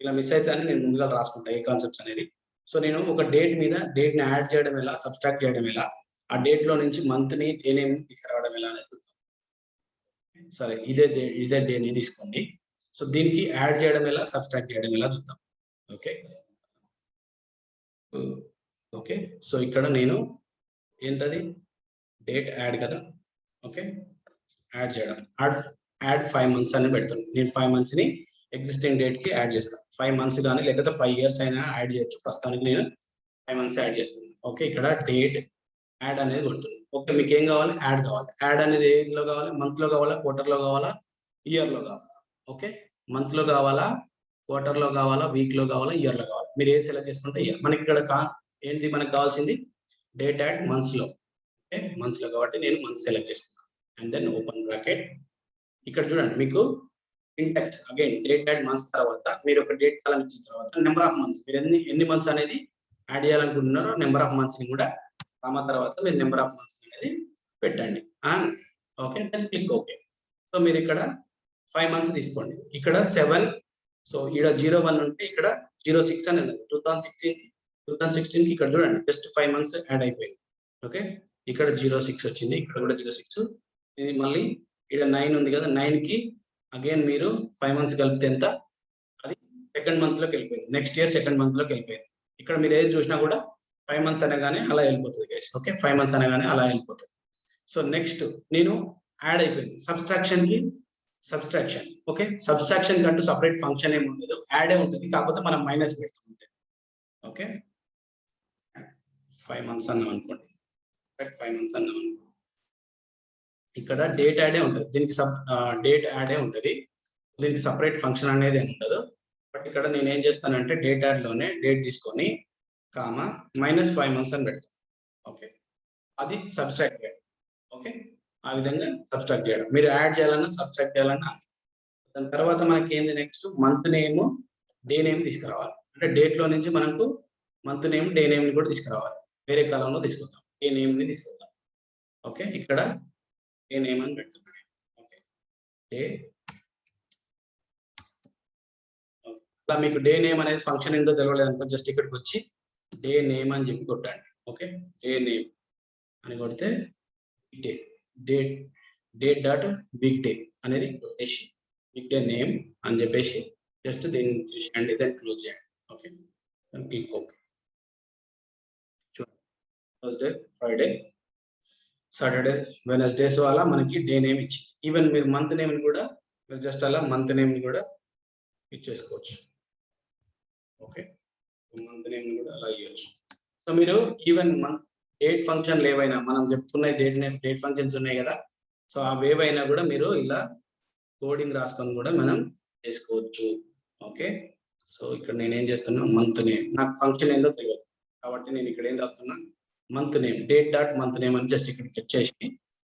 ఇలా మిస్ అయితే అని నేను ముందుగా రాసుకుంటా ఏ కాన్సెప్ట్స్ అనేది. సో నేను ఒక డేట్ మీద డేట్ ని యాడ్ చేయడం ఎలా, సబ్స్ట్రాక్ట్ చేయడం ఎలా, ఆ డేట్ లో నుంచి మంత్ ని డే నేమ్ తీసుకురావడం ఎలా అనేది. సరే, ఇదే డే ని తీసుకోండి. సో దీనికి యాడ్ చేయడం ఎలా, సబ్స్ట్రాక్ట్ చేయడం ఎలా చూద్దాం. ఓకే ఓకే, సో ఇక్కడ నేను ఏంటది డేట్ యాడ్ కదా. ఓకే, యాడ్ చేయడం, యాడ్ 5 months అని పెడుతున్నాను. నేను 5 months ని ఎగ్జిస్టింగ్ డేట్ కి యాడ్ చేస్తాను. 5 months కానీ లేకపోతే 5 years అయినా యాడ్ చేయొచ్చు. ప్రస్తుతానికి నేను 5 months యాడ్ చేస్తున్నాను. ఓకే, ఇక్కడ డేట్ యాడ్ అనేది కొడుతుంది. ఓకే, మీకు ఏం కావాలి? యాడ్ కావాలి. యాడ్ అనేది ఏలో కావాలి? మంత్ లో కావాలా, క్వార్టర్ లో కావాలా, ఇయర్ లో కావాలా? ఓకే, మంత్ లో కావాలా, క్వార్టర్ లో కావాలా, వీక్ లో కావాలా, ఇయర్ లో కావాలా? మీరు ఏది సెలెక్ట్ చేసుకుంటే ఇయర్. మనకి ఇక్కడ ఏంటి మనకు కావాల్సింది? డేట్ యాడ్ మంత్స్ లో. ఓకే, మంత్స్ లో కాబట్టి నేను మంత్ సెలెక్ట్ చేసుకున్నాను. And then open bracket. ఇక్కడ చూడండి మీకు syntax again date add months తర్వాత మీరు ఒక డేట్ కాలం ఇచ్చిన తర్వాత నెంబర్ ఆఫ్ మంత్స్, మీరు ఎన్ని మంత్స్ అనేది యాడ్ చేయాలనుకుంటున్నారో నెంబర్ ఆఫ్ మంత్స్ ని కూడా కామా తర్వాత మీరు నెంబర్ ఆఫ్ మంత్స్ అనేది పెట్టండి. Okay, then click okay. So మీరు ఇక్కడ 5 months తీసుకోండి. ఇక్కడ 7, సో ఇక్కడ 01 ఉంటే ఇక్కడ 06 అని ఉన్నది. 2016 కి ఇక్కడ చూడండి జస్ట్ 5 months యాడ్ అయిపోయింది. ఓకే, ఇక్కడ 06 వచ్చింది, ఇక్కడ కూడా 06. ఇది మళ్ళీ ఇక్కడ 9 ఉంది కదా, 9 కి అగైన్ మీరు 5 months కలిపితే ఎంత? అది సెకండ్ మంత్ లోకి వెళ్ళిపోయింది. నెక్స్ట్ ఇయర్ సెకండ్ మంత్ లోకి వెళ్ళిపోయింది. ఇక్కడ మీరు ఏది చూసినా కూడా 5 months అనగానే అలా వెళ్ళిపోతుంది గైస్. ఓకే, 5 months అనగానే అలా వెళ్ళిపోతుంది. సో నెక్స్ట్ నేను యాడ్ అయిపోయింది. సబ్స్ట్రాక్షన్ కి సబ్స్ట్రాక్షన్. ఓకే, సబ్స్ట్రాక్షన్ కంటూ సపరేట్ ఫంక్షన్ ఏమి ఉండదు, యాడే ఉంటుంది. కాకపోతే మనం మైనస్ పెడతాం అంతే. ఓకే, 5 months అన్నాం అనుకోండి, 5 months అన్నాం అనుకోండి, ఇక్కడ డేట్ యాడే ఉంటుంది. దీనికి డేట్ యాడే ఉంటుంది. దీనికి సపరేట్ ఫంక్షన్ అనేది ఏమి ఉండదు. బట్ ఇక్కడ నేను ఏం చేస్తానంటే డేట్ యాడ్ లోనే డేట్ తీసుకొని కామా -5 months అని పెడతాను. ఓకే, అది సబ్స్ట్రాక్ట్ చేయడం. ఓకే, ఆ విధంగా సబ్స్ట్రాక్ట్ చేయడం. మీరు యాడ్ చేయాలన్నా సబ్స్ట్రాక్ట్ చేయాలన్నా. దాని తర్వాత మనకి ఏంది next? Month name, day name తీసుకురావాలి. అంటే డేట్ లో నుంచి మనకు మంత్ నేమ్, డే నేమ్ ని కూడా తీసుకురావాలి. వేరే కాలంలో తీసుకుంటాం, డే నేమ్ ని తీసుకుంటాం. ఓకే, ఇక్కడ డే నేమ్ అని పెడుతున్నాను. Okay, day. అలా మీకు డే నేమ్ అనేది ఫంక్షన్ ఏందో తెలియలేదు అనుకో, జస్ట్ ఇక్కడికి వచ్చి డే నేమ్ అని చెప్పి కొట్టండి. ఓకే, డే నేమ్ అని కొడితే డేట్ డాట్ బిగ్ డే అనేది కొట్టేసి బిగ్ డే నేమ్ అని చెప్పేసి జస్ట్ దీన్ని చూసేయండి, దాన్ని క్లోజ్ చేయండి. Okay, click okay. చూడండి, Thursday, Friday, Saturday, Wednesday. So అలా మనకి డే నేమ్ ఇచ్చి, ఈవెన్ మీరు మంత్ నేమ్ కూడా మీరు జస్ట్ అలా మంత్ నేమ్ కూడా ఇచ్చేసుకోవచ్చు. ఓకే, మంత్ నేమ్ కూడా అలా ఇవ్వచ్చు. సో మీరు ఈవెన్ డేట్ ఫంక్షన్ ఏవైనా మనం చెప్పుకున్న డేట్ ఫంక్షన్స్ ఉన్నాయి కదా, సో అవేవైనా కూడా మీరు ఇలా కోడింగ్ రాసుకొని కూడా మనం చేసుకోవచ్చు. ఓకే, సో ఇక్కడ నేను ఏం చేస్తున్నా, మంత్ నేమ్, నాకు ఫంక్షన్ ఏందో తెలియదు కాబట్టి నేను ఇక్కడ ఏం రాస్తున్నా, month name, date dot month name అని జస్ట్ ఇక్కడ క్లిక్ చేసి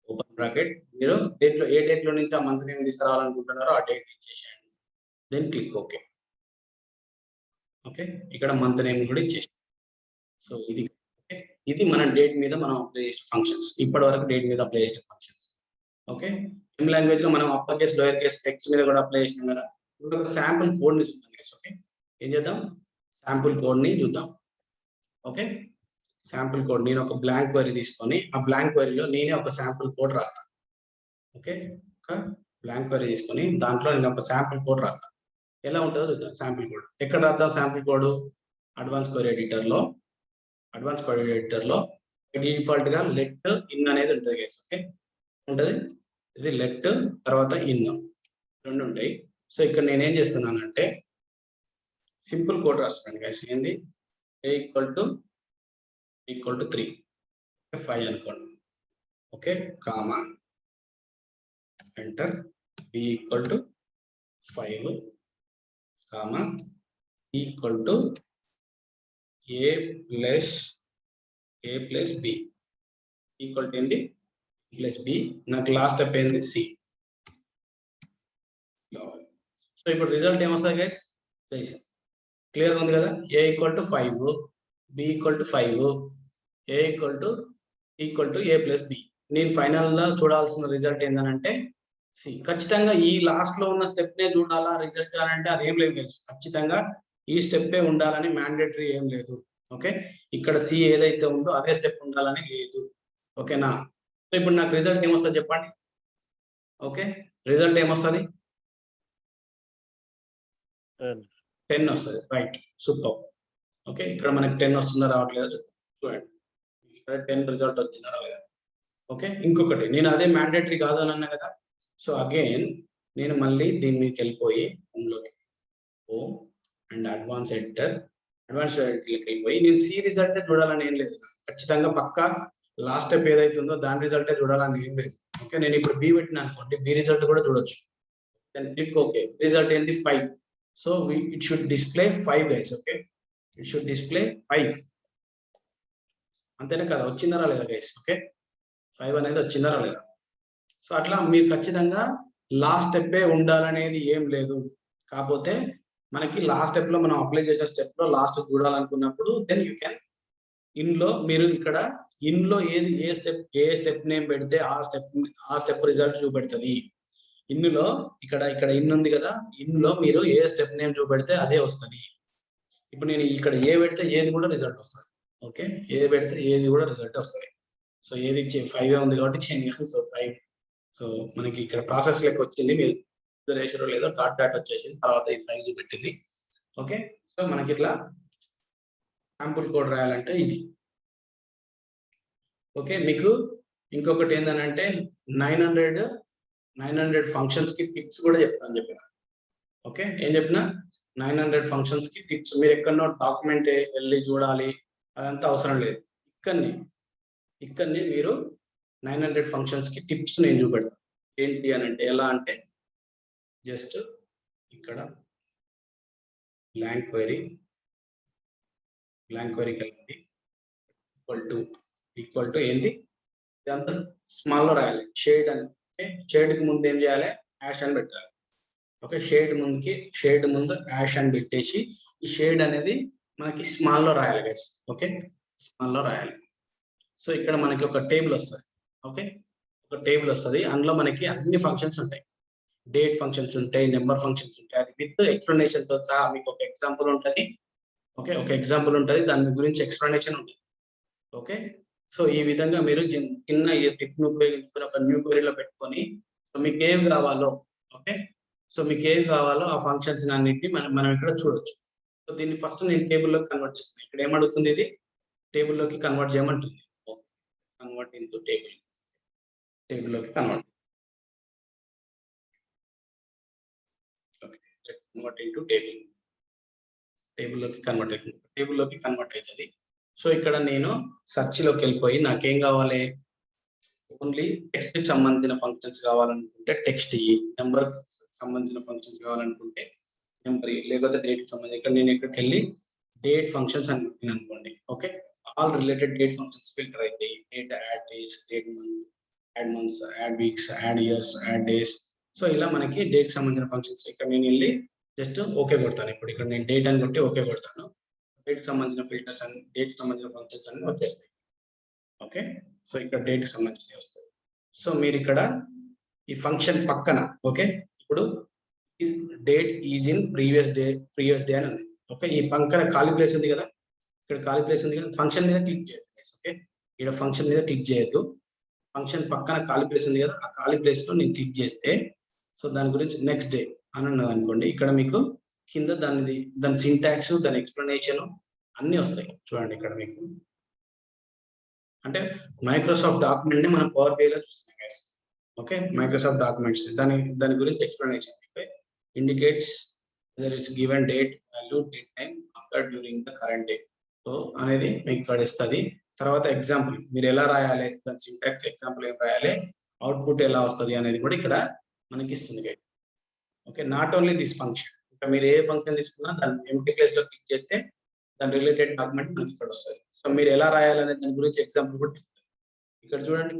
ఓపెన్ బ్రాకెట్. మీరు డేట్లో ఏ డేట్ లో నుంచి ఆ మంత్ నేమ్ తీసుకురావాలనుకుంటున్నారో ఆ డేట్ ఇచ్చేసేయండి, దెన్ క్లిక్ ఓకే. ఓకే, ఇక్కడ మంత్ నేమ్ కూడా ఇచ్చేసి. సో ఇది మన డేట్ మీద మనం అప్లై చేసిన ఫంక్షన్స్. ఇప్పటి వరకు డేట్ మీద అప్లై చేసిన ఫంక్షన్స్. ఓకే, ఎం లాంగ్వేజ్ లో మనం upper case, lower case, text మీద కూడా అప్లై చేసినాం కదా. ఇప్పుడు ఒక శాంపుల్ కోడ్ ని చూద్దాం గైస్. ఓకే, ఏం చేద్దాం? శాంపుల్ కోడ్ ని చూద్దాం. ఓకే, శాంపుల్ కోడ్ నేను ఒక బ్లాంక్ క్వరీ తీసుకొని ఆ బ్లాంక్ క్వరీలో నేనే ఒక శాంపుల్ కోడ్ రాస్తాను. ఓకే, ఒక బ్లాంక్ క్వరీ తీసుకొని దాంట్లో నేను ఒక శాంపిల్ కోడ్ రాస్తాను. ఎలా ఉంటుందో చూద్దాం. శాంపిల్ కోడ్ ఎక్కడ రాద్దాం? శాంపిల్ కోడ్ అడ్వాన్స్ క్వరీ ఎడిటర్లో డిఫాల్ట్ గా లెట్ ఇన్ అనేది ఉంటుంది గైస్. ఓకే, ఉంటుంది. ఇది లెట్ తర్వాత ఇన్ రెండు ఉంటాయి. సో ఇక్కడ నేనేం చేస్తున్నానంటే సింపుల్ కోడ్ రాస్తున్నాను గైస్. ఏంది? a ఈక్వల్ టు 3 5 అనుకోండి. Okay, comma enter b equal to 5 comma equal to a plus b equal to ఏంటి? Plus b. నాకు లాస్ట్ స్టెప్ ఏంది? c. సో ఇప్పుడు రిజల్ట్ ఏమొస్తుంది గైస్? క్లియర్ ఉంది కదా? a equal to 5, b equal to 5, a equal to a plus b. నేను final గా చూడాల్సిన రిజల్ట్ ఏంటంటే సి. ఖచ్చితంగా ఈ లాస్ట్ లో ఉన్న స్టెప్ నే చూడాలా రిజల్ట్ అని అంటే అదేం లేదు గైస్. ఖచ్చితంగా ఈ స్టెప్ ఉండాలని మ్యాండేటరీ ఏం లేదు. ఓకే, ఇక్కడ సి ఏదైతే ఉందో అదే స్టెప్ ఉండాలని లేదు. ఓకేనా? సో ఇప్పుడు నాకు రిజల్ట్ ఏమొస్తుంది చెప్పండి. ఓకే, రిజల్ట్ ఏమొస్తుంది? 10 వస్తుంది. Right, super. ఓకే, ఇక్కడ మనకి 10 వస్తుందా రావట్లేదు చూడండి. ఇక్కడ 10 రిజల్ట్ వచ్చిందా రాలేదా? ఓకే, ఇంకొకటి నేను అదే మ్యాండేటరీ కాదు అని అన్నా కదా. సో అగైన్ నేను మళ్ళీ దీని మీదకి వెళ్ళిపోయి హోమ్లోకి హోమ్ అండ్ అడ్వాన్స్ ఎడిటర్కి వెళ్ళిపోయి నేను సి రిజల్ట్ చూడాలని ఏం లేదు. ఖచ్చితంగా పక్కా లాస్ట్ స్టెప్ ఏదైతే ఉందో దాని రిజల్టే చూడాలని ఏం లేదు. ఓకే, నేను ఇప్పుడు బి పెట్టినా అనుకోండి, బి రిజల్ట్ కూడా చూడొచ్చు. Then click okay. రిజల్ట్ ఏంటి? 5. So it should display 5 guys. Okay, it should display 5. అంతేనే కదా? వచ్చిందా రాలేదా గైస్? ఓకే, 5 అనేది వచ్చిందా రాలేదా? సో అట్లా మీరు ఖచ్చితంగా లాస్ట్ స్టెప్పే ఉండాలనేది ఏం లేదు. కాకపోతే మనకి లాస్ట్ స్టెప్ లో మనం అప్లై చేసిన స్టెప్ లో లాస్ట్ చూడాలనుకున్నప్పుడు దెన్ యూ కెన్ ఇన్లో మీరు ఇక్కడ ఇన్లో ఏ స్టెప్ నేమ్ పెడితే ఆ స్టెప్ రిజల్ట్ చూపెడుతుంది. ఇన్నులో ఇక్కడ ఇన్ ఉంది కదా, ఇన్లో మీరు ఏ స్టెప్ నేమ్ చూపెడితే అదే వస్తుంది. ఇప్పుడు నేను ఇక్కడ ఏ పెడితే ఏది కూడా రిజల్ట్ వస్తుంది. ఓకే, ఏది పెడితే ఏది కూడా రిజల్ట్ వస్తుంది. సో ఏది 5 ఉంది కాబట్టి చేంజ్ కాదు. సో 5. సో మనకి ఇక్కడ ప్రాసెస్ లెక్క వచ్చింది. మీరు రేషియో లేదో డాట్ వచ్చేసింది. తర్వాత ఈ 5 చూపెట్టింది. ఓకే, సో మనకి ఇట్లా శాంపుల్ కోడ్ రాయాలంటే ఇది. ఓకే, మీకు ఇంకొకటి ఏంటంటే 900 ఫంక్షన్స్ కి టిప్స్ కూడా చెప్పిన. ఓకే, ఏం చెప్పిన? 900 ఫంక్షన్స్ కి టిప్స్. మీరు ఎక్కడో డాక్యుమెంట్ వెళ్ళి చూడాలి అదంతా అవసరం లేదు. ఇక్కడనే మీరు 900 ఫంక్షన్స్ కి టిప్స్ నేను చూపెడతాను. ఏంటి అని అంటే ఎలా అంటే జస్ట్ ఇక్కడ బ్లాంక్ క్వరీకి వెళ్ళండి. ఈక్వల్ టు ఏంటి? ఇదంతా స్మాల్ లో రాయాలి. షేడ్ అని. ఓకే, షేడ్ కి ముందు ఏం చేయాలి? యాష్ అని పెట్టాలి. ఓకే, షేడ్ ముందు యాష్ అని పెట్టేసి ఈ షేడ్ అనేది మనకి స్మాల్ లో రాయాలి గైస్. ఓకే, స్మాల్ లో రాయాలి. సో ఇక్కడ మనకి ఒక టేబుల్ వస్తుంది. ఓకే, ఒక టేబుల్ వస్తుంది. అందులో మనకి అన్ని ఫంక్షన్స్ ఉంటాయి. డేట్ ఫంక్షన్స్ ఉంటాయి, నెంబర్ ఫంక్షన్స్ ఉంటాయి. అది విత్ ఎక్స్ప్లెనేషన్ తో సహా మీకు ఒక ఎగ్జాంపుల్ ఉంటుంది. ఓకే, ఒక ఎగ్జాంపుల్ ఉంటుంది, దాని గురించి ఎక్స్ప్లెనేషన్ ఉంటుంది. ఓకే, సో ఈ విధంగా మీరు చిన్న టిప్ ను ఉపయోగించుకుని ఒక న్యూ క్వరీలో పెట్టుకొని మీకు ఏవి కావాలో, ఓకే, సో మీకు ఏవి కావాలో ఆ ఫంక్షన్స్ అన్నింటినీ మనం ఇక్కడ చూడొచ్చు. సో దీన్ని ఫస్ట్ నేను టేబుల్లోకి కన్వర్ట్ చేస్తాను. ఇక్కడ ఏమడుగుతుంది? ఇది టేబుల్లోకి కన్వర్ట్ చేయమంటుంది. కన్వర్ట్ ఇంటూ టేబుల్లోకి కన్వర్ట్. కన్వర్ట్ ఇంటూ టేబుల్లోకి కన్వర్ట్ అవుతుంది. సో ఇక్కడ నేను సెర్చ్ లోకి వెళ్ళిపోయి నాకేం కావాలి? ఓన్లీ టెక్స్ట్ కి సంబంధించిన ఫంక్షన్స్ కావాలనుకుంటే టెక్స్ట్ ఇ, నెంబర్ సంబంధించిన ఫంక్షన్స్ కావాలనుకుంటే నెంబర్, లేకపోతే డేట్ కి సంబంధించి ఇక్కడ నేను ఇక్కడికి వెళ్ళి డేట్ ఫంక్షన్స్ అని అనుకోండి. Okay, all related date functions filter అవుతాయి. Date, add days, date month, add months, add weeks, add years, add days. So ఇలా మనకి డేట్ సంబంధించిన ఫంక్షన్స్ ఇక్కడ నేను వెళ్ళి జస్ట్ ఓకే కొడతాను. ఇప్పుడు ఇక్కడ నేను డేట్ అని కొట్టి ఓకే కొడతాను. డేట్ సంబంధించిన ఫిల్టర్స్ అన్ని, డేట్ సంబంధించిన ఫంక్షన్స్ అన్ని వచ్చేస్తాయి. ఓకే, సో ఇక్కడ డేట్ సంబంధించి వస్తాయి. సో మీరు ఇక్కడ ఈ ఫంక్షన్ పక్కన, ఓకే, ఇప్పుడు date is in previous day అని ఉంది. ఓకే, ఈ పక్కన ఖాళీ ప్లేస్ ఉంది కదా, ఇక్కడ ఖాళీ ప్లేస్ ఉంది కదా, ఫంక్షన్ మీద క్లిక్ చేయొద్దు. ఓకే, ఇక్కడ ఫంక్షన్ మీద క్లిక్ చేయొద్దు. ఫంక్షన్ పక్కన ఖాళీ ప్లేస్ ఉంది కదా, ఆ ఖాళీ ప్లేస్ లో నేను క్లిక్ చేస్తే సో దాని గురించి నెక్స్ట్ డే అని ఉన్నది అనుకోండి, ఇక్కడ మీకు కింద దాని సింటాక్స్, దాని ఎక్స్ప్లెనేషన్ అన్ని వస్తాయి. చూడండి ఇక్కడ మీకు అంటే మైక్రోసాఫ్ట్ డాక్యుమెంట్ ని మనం పవర్ బిఐ లో చూస్తున్నాం గైస్. ఓకే, మైక్రోసాఫ్ట్ డాక్యుమెంట్స్ దాని గురించి explanation indicates whether is given date value date time occur during the current day so అనేది మీకు ఇక్కడ ఇస్తుంది. తర్వాత ఎగ్జాంపుల్ మీరు ఎలా రాయాలి, దాని సింటాక్స్ ఎగ్జాంపుల్ ఏం రాయాలి, అవుట్పుట్ ఎలా వస్తుంది అనేది కూడా ఇక్కడ మనకి ఇస్తుంది guys. Okay, not only this function, ఇంకా మీరు ఏ ఫంక్షన్ తీసుకున్నా దాన్ని ఎంటీ ప్లేస్ లో క్లిక్ చేస్తే దాని రిలేటెడ్ డాక్యుమెంట్ మనకి ఇక్కడ వస్తుంది. సో మీరు ఎలా రాయాలనే దాని గురించి ఎగ్జాంపుల్ కూడా చెప్తారు. ఇక్కడ చూడండి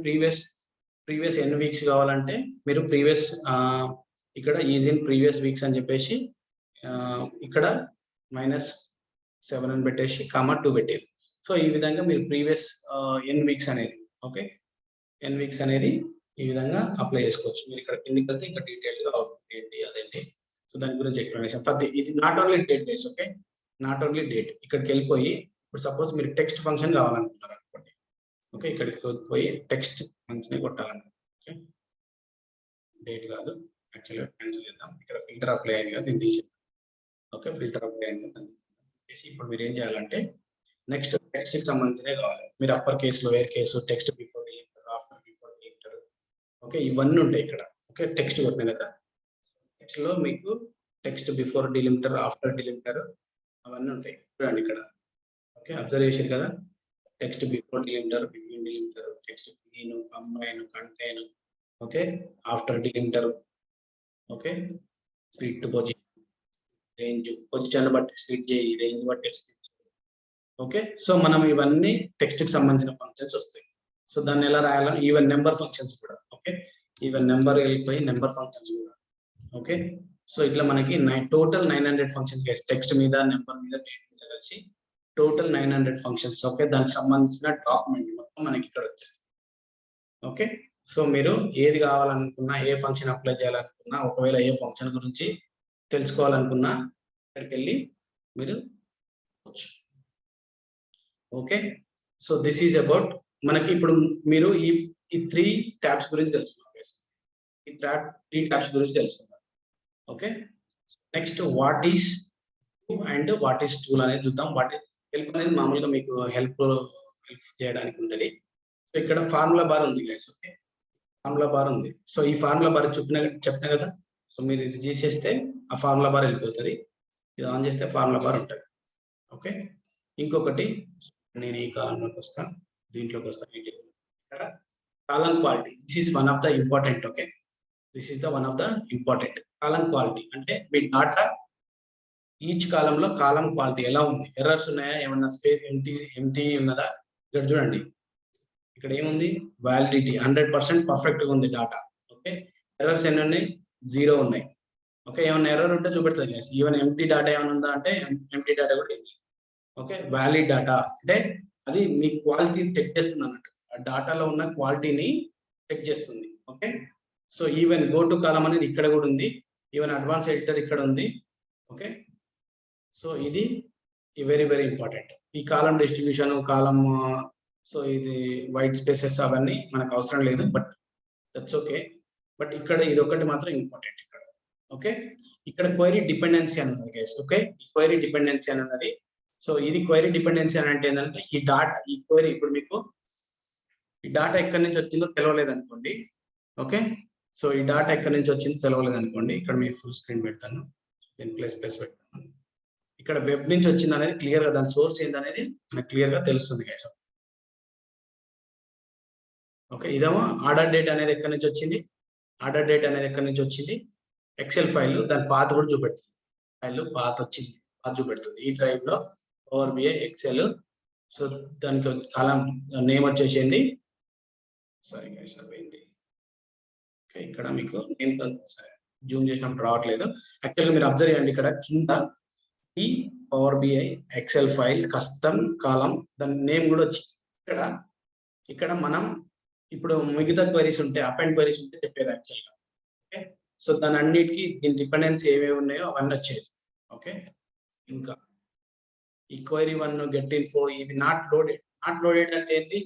ప్రీవియస్ ఎన్ని వీక్స్ కావాలంటే మీరు ప్రీవియస్ ఇక్కడ ఈజ్ ఇన్ ప్రీవియస్ వీక్స్ అని చెప్పేసి ఇక్కడ -7 అని పెట్టేసి (2) పెట్టారు. సో ఈ విధంగా మీరు ప్రీవియస్ ఎన్ వీక్స్ అనేది ఓకే ఎన్ వీక్స్ అనేది ఈ విధంగా అప్లై చేసుకోవచ్చు. మీరు ఇక్కడ కిందికి వెళ్తే ఇంకా డీటెయిల్ గా అవుట్పుట్ ఏంటి అదేంటి సో దాని గురించి ఎక్స్ప్లెనేషన్ ప్రతి ఇది not only date base. Okay, not only date. ఇక్కడికి వెళ్ళిపోయి ఇప్పుడు సపోజ్ మీరు టెక్స్ట్ ఫంక్షన్ కావాలనుకుంటారు అనుకోండి. ఓకే, ఇక్కడికి పోయి టెక్స్ట్ ఫంక్షన్ కొట్టాలనుకుంటారు. ఓకే, డేట్ కాదు యాక్చువల్గా క్యాన్సిల్ చేద్దాం. ఇక్కడ ఫిల్టర్ అప్లై అయింది కదా దీన్ని తీసి ఓకే ఫిల్టర్ అప్లై అయింది కదా చేసి ఇప్పుడు మీరు ఏం చేయాలంటే నెక్స్ట్ టెక్స్ట్ కి సంబంధించినవి కావాలి. మీరు అప్పర్ కేసులో వేర్ case text before delimiter after before delimiter okay ఇవన్నీ ఉంటాయి ఇక్కడ. ఓకే, టెక్స్ట్ కొట్టిన కదా టెక్స్ట్ లో మీకు text before delimiter after delimiter అవన్నీ ఉంటాయి. చూడండి ఇక్కడ ఓకే అబ్జర్వ్ చేశారు కదా text before delimiter, between delimiter, text begin, combine, contain okay after delimiter okay split position, range position బట్టి స్ప్లిట్ చేయి, రేంజ్ బట్టి స్ప్లిట్ చేయి. ఓకే, సో మనం ఇవన్నీ టెక్స్ట్ కి సంబంధించిన ఫంక్షన్స్ వస్తాయి. సో దాన్ని ఎలా రాయాలని ఈవెన్ నెంబర్ ఫంక్షన్స్ కూడా ఓకే ఈవెన్ నెంబర్ వెళ్ళిపోయి నెంబర్ ఫంక్షన్స్ కూడా ఓకే. సో ఇట్లా మనకి టోటల్ 900 ఫంక్షన్స్ టెక్స్ట్ మీద నెంబర్ మీద డేట్ మీద కలిసి టోటల్ 900 ఫంక్షన్స్. ఓకే, దానికి సంబంధించిన డాక్యుమెంట్ మొత్తం మనకి ఇక్కడ వచ్చేస్తుంది. ఓకే, సో మీరు ఏది కావాలనుకున్నా, ఏ ఫంక్షన్ అప్లై చేయాలనుకున్నా, ఒకవేళ ఏ ఫంక్షన్ గురించి తెలుసుకోవాలనుకున్నా ఇక్కడికి వెళ్ళి మీరు okay. So this is about మనకి ఇప్పుడు మీరు ఈ 3 ట్యాబ్స్ గురించి తెలుసుకున్నారు. ఈ 3 ట్యాబ్స్ గురించి తెలుసుకున్నారు. Okay, next what is and what is tool అనేది చూద్దాం. వాట్ హెల్ప్ అనేది మామూలుగా మీకు హెల్ప్ చేయడానికి ఉంటుంది. సో ఇక్కడ ఫార్ములా బార్ ఉంది గైస్. ఓకే, ఫార్ములా బార్ ఉంది. సో ఈ ఫార్ములా బార్ చెప్పిన కదా. సో మీరు ఇది తీసేస్తే ఆ ఫార్ములా బార్ వెళ్ళిపోతుంది. ఇది ఆన్ చేస్తే ఫార్ములా బార్ ఉంటుంది. ఓకే, ఇంకొకటి నేను ఈ కాలంలోకి వస్తాను, దీంట్లోకి వస్తాను. ఇక్కడ column quality this is one of the important. Okay, this is the one of the important. Column quality అంటే మీ డాటా ఈచ్ కాలంలో కాలం క్వాలిటీ ఎలా ఉంది, ఎర్రర్స్ ఉన్నాయా, ఏమన్నా స్పేస్ ఎంటీ ఉన్నదా. ఇక్కడ చూడండి ఇక్కడ ఏముంది వ్యాలిడిటీ 100% పర్ఫెక్ట్ గా ఉంది డాటా. ఓకే, ఎర్రర్స్ ఎన్ని ఉన్నాయి 0 ఉన్నాయి. ఓకే, ఏమన్నా ఎర్రర్ ఉంటే చూపెడుతుంది. ఈవెన్ ఎంటీ డాటా ఏమైనా ఉందా అంటే ఎంటీ డాటా కూడా ఏం లేదు. ఓకే, వ్యాలిడ్ డాటా అంటే అది మీ క్వాలిటీ చెక్ చేస్తుంది అన్నట్టు, ఆ డాటాలో ఉన్న క్వాలిటీని చెక్ చేస్తుంది. Okay, so even go to column అనేది ఇక్కడ కూడా ఉంది, ఈవెన్ అడ్వాన్స్ ఎడిటర్ ఇక్కడ ఉంది. ఓకే, సో ఇది వెరీ వెరీ ఇంపార్టెంట్. ఈ కాలం డిస్ట్రిబ్యూషన్ కాలం సో ఇది వైట్ స్పేసెస్ అవన్నీ మనకు అవసరం లేదు, బట్ దట్స్ ఓకే. బట్ ఇక్కడ ఇది ఒకటి మాత్రం ఇంపార్టెంట్ ఇక్కడ. ఓకే, ఇక్కడ క్వైరీ డిపెండెన్సీ అని ఉన్నది గైస్. ఓకే, ఈ క్వైరీ డిపెండెన్సీ అని ఉన్నది. సో ఇది క్వైరీ డిపెండెన్సీ అని అంటే ఏంటంటే ఈ క్వైరీ ఇప్పుడు మీకు ఈ డాటా ఎక్కడి నుంచి వచ్చిందో తెలవలేదు అనుకోండి. ఓకే, సో ఈ డాటా ఎక్కడి నుంచి వచ్చిందో తెలవలేదు అనుకోండి. ఇక్కడ మీ ఫుల్ స్క్రీన్ పెడతాను, దీని ప్లస్ పెడతాను. ఇక్కడ వెబ్ నుంచి వచ్చింది అనేది క్లియర్ గా దాని సోర్స్ ఏందనేది మనకు క్లియర్ గా తెలుస్తుంది గైస్. ఓకే, ఇదేమో ఆర్డర్ డేట్ అనేది ఎక్కడి నుంచి వచ్చింది, ఆర్డర్ డేట్ అనేది ఎక్కడి నుంచి వచ్చింది, ఎక్సెల్ ఫైల్ దాని పాత కూడా చూపెడుతుంది, ఫైల్ పాత వచ్చింది పాత చూపెడుతుంది. ఈ డ్రైవ్ లో పవర్ బిఐ ఎక్సెల్. సో దానికి కాలం నేమ్ వచ్చేసింది, సారీ గైస్ అయింది. ఓకే, ఇక్కడ మీకు నేమ్ జూమ్ చేసినప్పుడు రావట్లేదు. యాక్చువల్గా మీరు అబ్జర్వ్ చేయండి ఇక్కడ కింద ఈ power BI Excel file custom column దాని నేమ్ కూడా వచ్చింది. ఇక్కడ మనం ఇప్పుడు మిగతా క్వైరీస్ ఉంటే అపెండ్ క్వైరీస్ ఉంటే చెప్పేది యాక్చువల్గా. ఓకే, సో దాని అన్నిటికీ దీని డిపెండెన్సీ ఏమేమి ఉన్నాయో అవన్నీ వచ్చేది. ఓకే, ఇంకా ఈ క్వైరీ 1 గెట్ ఇన్ఫో ఇవి నాట్ లోడెడ్ అంటే ఏంటి,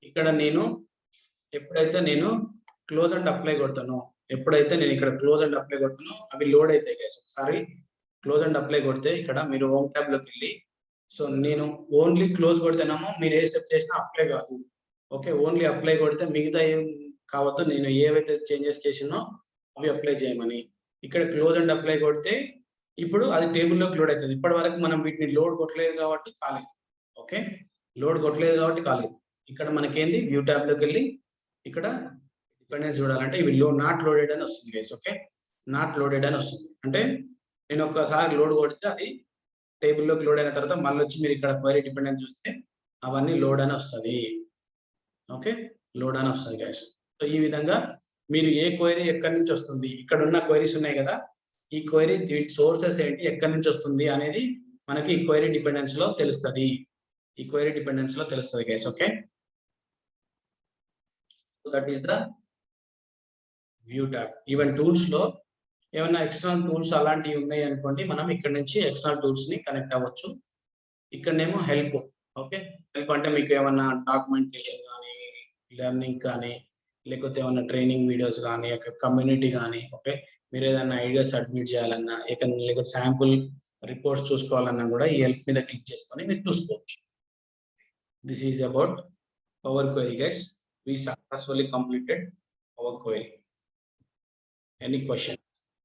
ఇక్కడ నేను ఎప్పుడైతే నేను క్లోజ్ అండ్ అప్లై కొడతానో, ఎప్పుడైతే నేను ఇక్కడ క్లోజ్ అండ్ అప్లై కొడతానో అవి లోడ్ అవుతాయి గైస్. ఒకసారి క్లోజ్ అండ్ అప్లై కొడితే ఇక్కడ మీరు హోమ్ ట్యాబ్ లోకి వెళ్ళి, సో నేను ఓన్లీ క్లోజ్ కొడితేనేమో మీరు ఏ స్టెప్ చేసినా అప్లై కాదు. ఓకే, ఓన్లీ అప్లై కొడితే మిగతా ఏం కావద్దు, నేను ఏవైతే చేంజెస్ చేసినో అవి అప్లై చేయమని. ఇక్కడ క్లోజ్ అండ్ అప్లై కొడితే ఇప్పుడు అది టేబుల్లోకి లోడ్ అవుతుంది. ఇప్పటి వరకు మనం వీటిని లోడ్ కొట్టలేదు కాబట్టి కాలేదు. ఓకే, లోడ్ కొట్టలేదు కాబట్టి కాలేదు. ఇక్కడ మనకేంది వ్యూ ట్యాబ్ లోకి వెళ్ళి ఇక్కడ డిపెండెన్స్ చూడాలంటే ఇవి నాట్ లోడెడ్ అని వస్తుంది గైస్. ఓకే, నాట్ లోడెడ్ అని వస్తుంది. అంటే నేను ఒక్కసారి లోడ్ కొడితే అది టేబుల్లోకి లోడ్ అయిన తర్వాత మళ్ళీ వచ్చి మీరు ఇక్కడ క్వైరీ డిపెండెన్స్ చూస్తే అవన్నీ లోడ్ అని వస్తుంది. ఓకే, లోడ్ అని వస్తుంది గైస్. సో ఈ విధంగా మీరు ఏ క్వైరీ ఎక్కడి నుంచి వస్తుంది, ఇక్కడ ఉన్న క్వైరీస్ ఉన్నాయి కదా, ఈ క్వైరీ సోర్సెస్ ఏంటి, ఎక్కడి నుంచి వస్తుంది అనేది మనకి ఈ క్వైరీ డిపెండెన్స్ లో తెలుస్తుంది. ఈ క్వైరీ డిపెండెన్స్ లో తెలుస్తుంది guys. Okay, that is the view tab. Even tools లో ఏమైనా ఎక్స్టర్నల్ టూల్స్ అలాంటివి ఉన్నాయి అనుకోండి, మనం ఇక్కడ నుంచి ఎక్స్టర్నల్ టూల్స్ ని కనెక్ట్ అవ్వచ్చు. ఇక్కడనేమో హెల్ప్. ఓకే, హెల్ప్ అంటే మీకు ఏమన్నా డాక్యుమెంటేషన్ కానీ, లెర్నింగ్ కానీ, లేకపోతే ఏమన్నా ట్రైనింగ్ వీడియోస్ కానీ, కమ్యూనిటీ కానీ, ఓకే, మీరు ఏదైనా ఐడియాస్ సబ్మిట్ చేయాలన్నా, లేకపోతే శాంపుల్ రిపోర్ట్స్ చూసుకోవాలన్నా కూడా ఈ హెల్ప్ మీద క్లిక్ చేసుకొని మీరు చూసుకోవచ్చు. This is about power query guys. We successfully completed our query. Any question?